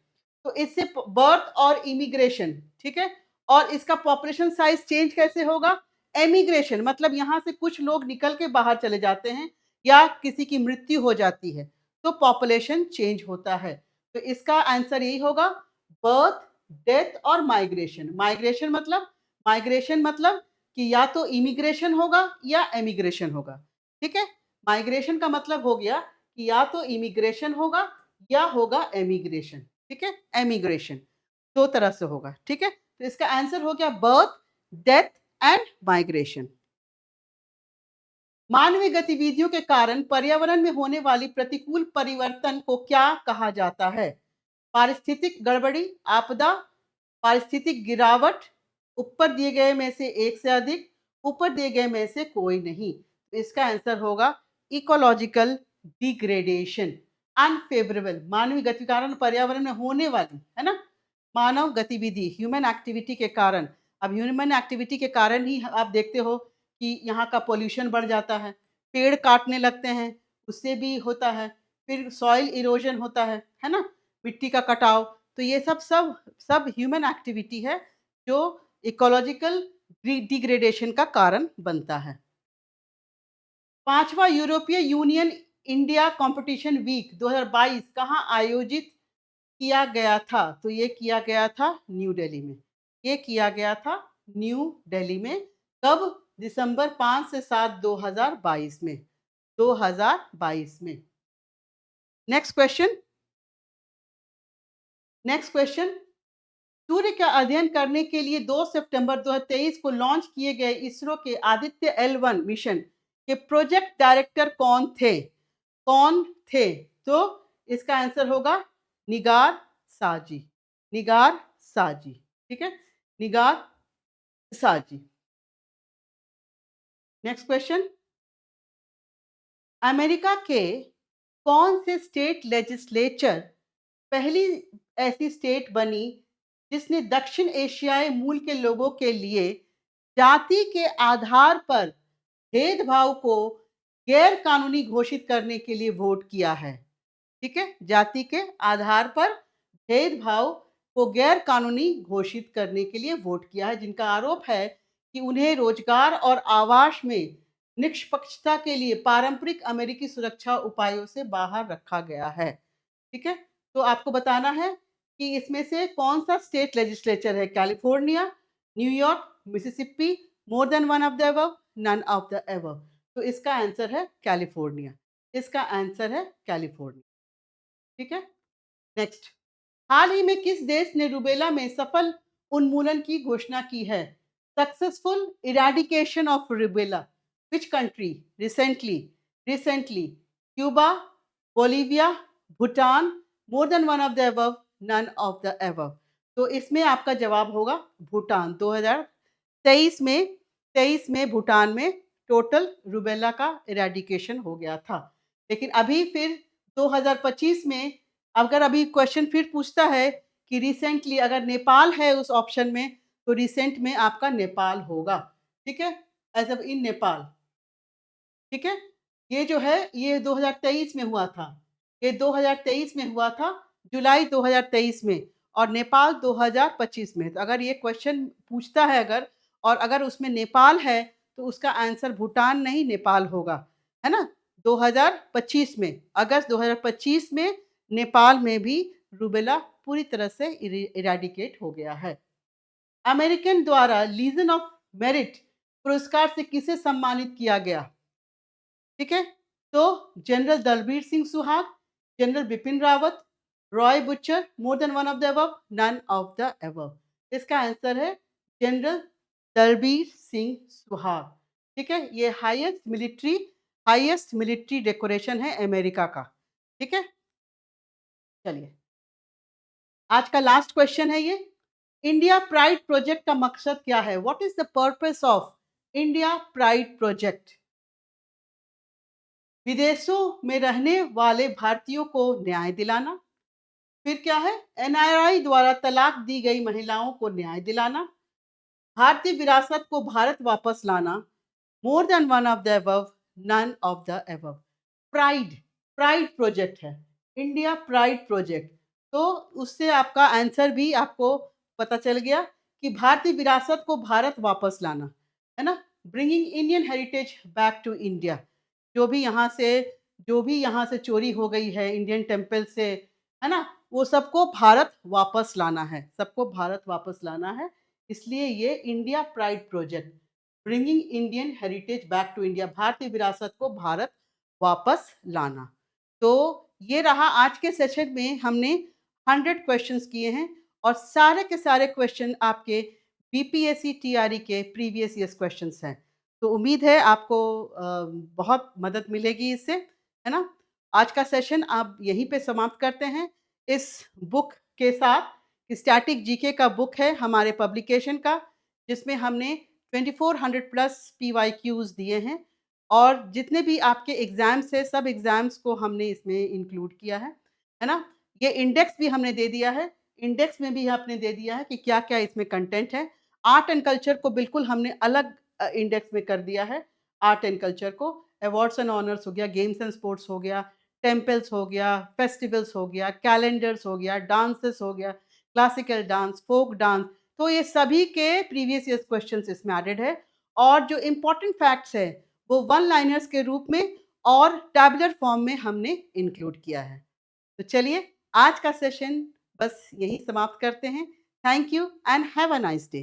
A: तो इससे बर्थ और इमिग्रेशन, ठीक है? और इसका पॉपुलेशन साइज़ चेंज कैसे होगा? एमिग्रेशन मतलब यहाँ से कुछ लोग निकल के बाहर चले जाते हैं या किसी की मृत्यु हो जाती है, तो पॉपुलेशन चेंज होता है। तो इसका आंसर यही होगा बर्थ, डेथ और माइग्रेशन। माइग्रेशन मतलब कि या तो इमिग्रेशन होगा या एमिग्रेशन होगा। ठीक है? माइग्रेशन का मतलब हो गया कि या तो इमिग्रेशन होगा या होगा एमिग्रेशन। ठीक है? एमिग्रेशन 2 तरह से होगा। ठीक है? तो इसका आंसर हो गया बर्थ, डेथ एंड माइग्रेशन। मानवीय गतिविधियों के कारण पर्यावरण में होने वाली प्रतिकूल परिवर्तन को क्या कहा जाता है? पारिस्थितिक गड़बड़ी, आपदा, पारिस्थितिक गिरावट, ऊपर दिए गए में से एक से अधिक, ऊपर दिए गए में से कोई नहीं। तो इसका आंसर होगा इकोलॉजिकल डिग्रेडेशन, अनफेवरेबल। मानवीय गति कारण पर्यावरण में होने वाली, है ना? मानव गतिविधि, ह्यूमन एक्टिविटी के कारण। अब ह्यूमन एक्टिविटी के कारण ही आप देखते हो कि यहाँ का पॉल्यूशन बढ़ जाता है, पेड़ काटने लगते हैं, उससे भी होता है, फिर सॉइल इरोजन होता है ना? मिट्टी का कटाव। तो ये सब सब सब ह्यूमन एक्टिविटी है जो इकोलॉजिकल डिग्रेडेशन का कारण बनता है। 5वां यूरोपीय यूनियन इंडिया कॉम्पिटिशन वीक 2022 कहाँ आयोजित किया गया था? तो ये किया गया था न्यू दिल्ली में। ये किया गया था न्यू दिल्ली में। कब? दिसंबर 5 से 7 2022 में। 2022 में। Next question. Next question. सूर्य का अध्ययन करने के लिए 2 सितंबर 2023 को लॉन्च किए गए इसरो के आदित्य L1 मिशन के प्रोजेक्ट डायरेक्टर कौन थे? कौन थे? तो इसका आंसर होगा निगार साजी। निगार साजी। ठीक है? निगार साजी। Next question. अमेरिका के कौन से स्टेट लेजिस्लेचर पहली ऐसी स्टेट बनी जिसने दक्षिण एशियाई मूल के लोगों के लिए जाति के आधार पर भेदभाव को गैर कानूनी घोषित करने के लिए वोट किया है? ठीक है? जाति के आधार पर भेदभाव को गैर कानूनी घोषित करने के लिए वोट किया है, जिनका आरोप है कि उन्हें रोजगार और आवास में निष्पक्षता के लिए पारंपरिक अमेरिकी सुरक्षा उपायों से बाहर रखा गया है। ठीक है? तो आपको बताना है कि इसमें से कौन सा स्टेट लेजिस्लेचर है? California, New York, Mississippi, more than one of the above, none of the above. तो इसका आंसर है कैलिफोर्निया। इसका आंसर है कैलिफोर्निया। ठीक है? नेक्स्ट। हाल ही में किस देश ने रूबेला में सफल उन्मूलन की घोषणा की है? Successful eradication of rubella. Which country? Recently. Recently. Cuba, Bolivia, Bhutan, more than one of the above, none of the above. तो इसमें आपका जवाब होगा भूटान। 2023 में 23 में भूटान में टोटल रूबेला का इरेडिकेशन हो गया था। लेकिन अभी फिर 2025 में अगर अभी क्वेश्चन फिर पूछता है कि रिसेंटली अगर नेपाल है उस ऑप्शन में, तो रिसेंट में आपका नेपाल होगा। ठीक है? एज़ अ इन नेपाल। ठीक है? ये जो है ये 2023 में हुआ था। ये 2023 में हुआ था, जुलाई 2023 में, और नेपाल 2025 में। तो अगर ये क्वेश्चन पूछता है अगर, और अगर उसमें नेपाल है, तो उसका आंसर भूटान नहीं नेपाल होगा। है ना? 2025 में, अगस्त 2025 में नेपाल में भी रूबेला पूरी तरह से इरेडिकेट हो गया है। अमेरिकन द्वारा लीजन ऑफ मेरिट पुरस्कार से किसे सम्मानित किया गया? ठीक है? तो general Dalbir Singh Suhag, general Bipin Rawat, Roy Butcher, more than one of the above, none of the above. इसका आंसर है जनरल दलबीर सिंह सुहाग। ठीक है? ये हाईएस्ट मिलिट्री डेकोरेशन है अमेरिका का। ठीक है? चलिए, आज का लास्ट क्वेश्चन है ये। इंडिया प्राइड प्रोजेक्ट का मकसद क्या है? What is the purpose of India pride project? विदेशों में रहने वाले भारतीयों को न्याय दिलाना। फिर क्या है? एनआरआई द्वारा तलाक दी गई महिलाओं को न्याय दिलाना। भारतीय विरासत को भारत वापस लाना। More than one of the above, none of the above. Pride, pride project है, इंडिया प्राइड प्रोजेक्ट। तो उससे आपका आंसर भी आपको पता चल गया कि भारतीय विरासत को भारत वापस लाना, है ना? Bringing Indian heritage back to India. जो भी यहाँ से जो भी यहाँ से चोरी हो गई है इंडियन टेम्पल से, है ना? वो सबको भारत वापस लाना है, सबको भारत वापस लाना है। इसलिए ये India pride project, bringing Indian heritage back to India, भारतीय विरासत को भारत वापस लाना। तो ये रहा आज के सेशन में हमने 100 क्वेश्चंस किए हैं, और सारे के सारे क्वेश्चन आपके बीपीएससी टीआरई के प्रीवियस ईयर्स क्वेश्चंस हैं। तो उम्मीद है आपको बहुत मदद मिलेगी इससे, है ना? आज का सेशन आप यहीं पे समाप्त करते हैं इस बुक के साथ। स्टैटिक जीके का बुक है हमारे पब्लिकेशन का, जिसमें हमने 2400 प्लस पीवाईक्यूज दिए हैं, और जितने भी आपके एग्ज़ाम्स हैं सब एग्ज़ाम्स को हमने इसमें इंक्लूड किया है ना? ये इंडेक्स भी हमने दे दिया है, इंडेक्स में भी आपने दे दिया है कि क्या-क्या इसमें कंटेंट है। आर्ट एंड कल्चर को बिल्कुल हमने अलग इंडेक्स में कर दिया है। आर्ट एंड कल्चर को अवार्ड्स एंड ऑनर्स हो गया, गेम्स एंड स्पोर्ट्स हो गया, टेम्पल्स हो गया, फेस्टिवल्स हो गया, कैलेंडर्स हो गया, डांसेस हो गया, क्लासिकल डांस, फोक डांस। तो ये सभी के प्रीवियस ईयर्स क्वेश्चंस इसमें एडेड है और जो इम्पोर्टेंट फैक्ट्स है वो वन लाइनर्स के रूप में और टैबुलर फॉर्म में हमने इंक्लूड किया है। तो चलिए आज का सेशन बस यही समाप्त करते हैं। Thank you and have a nice day.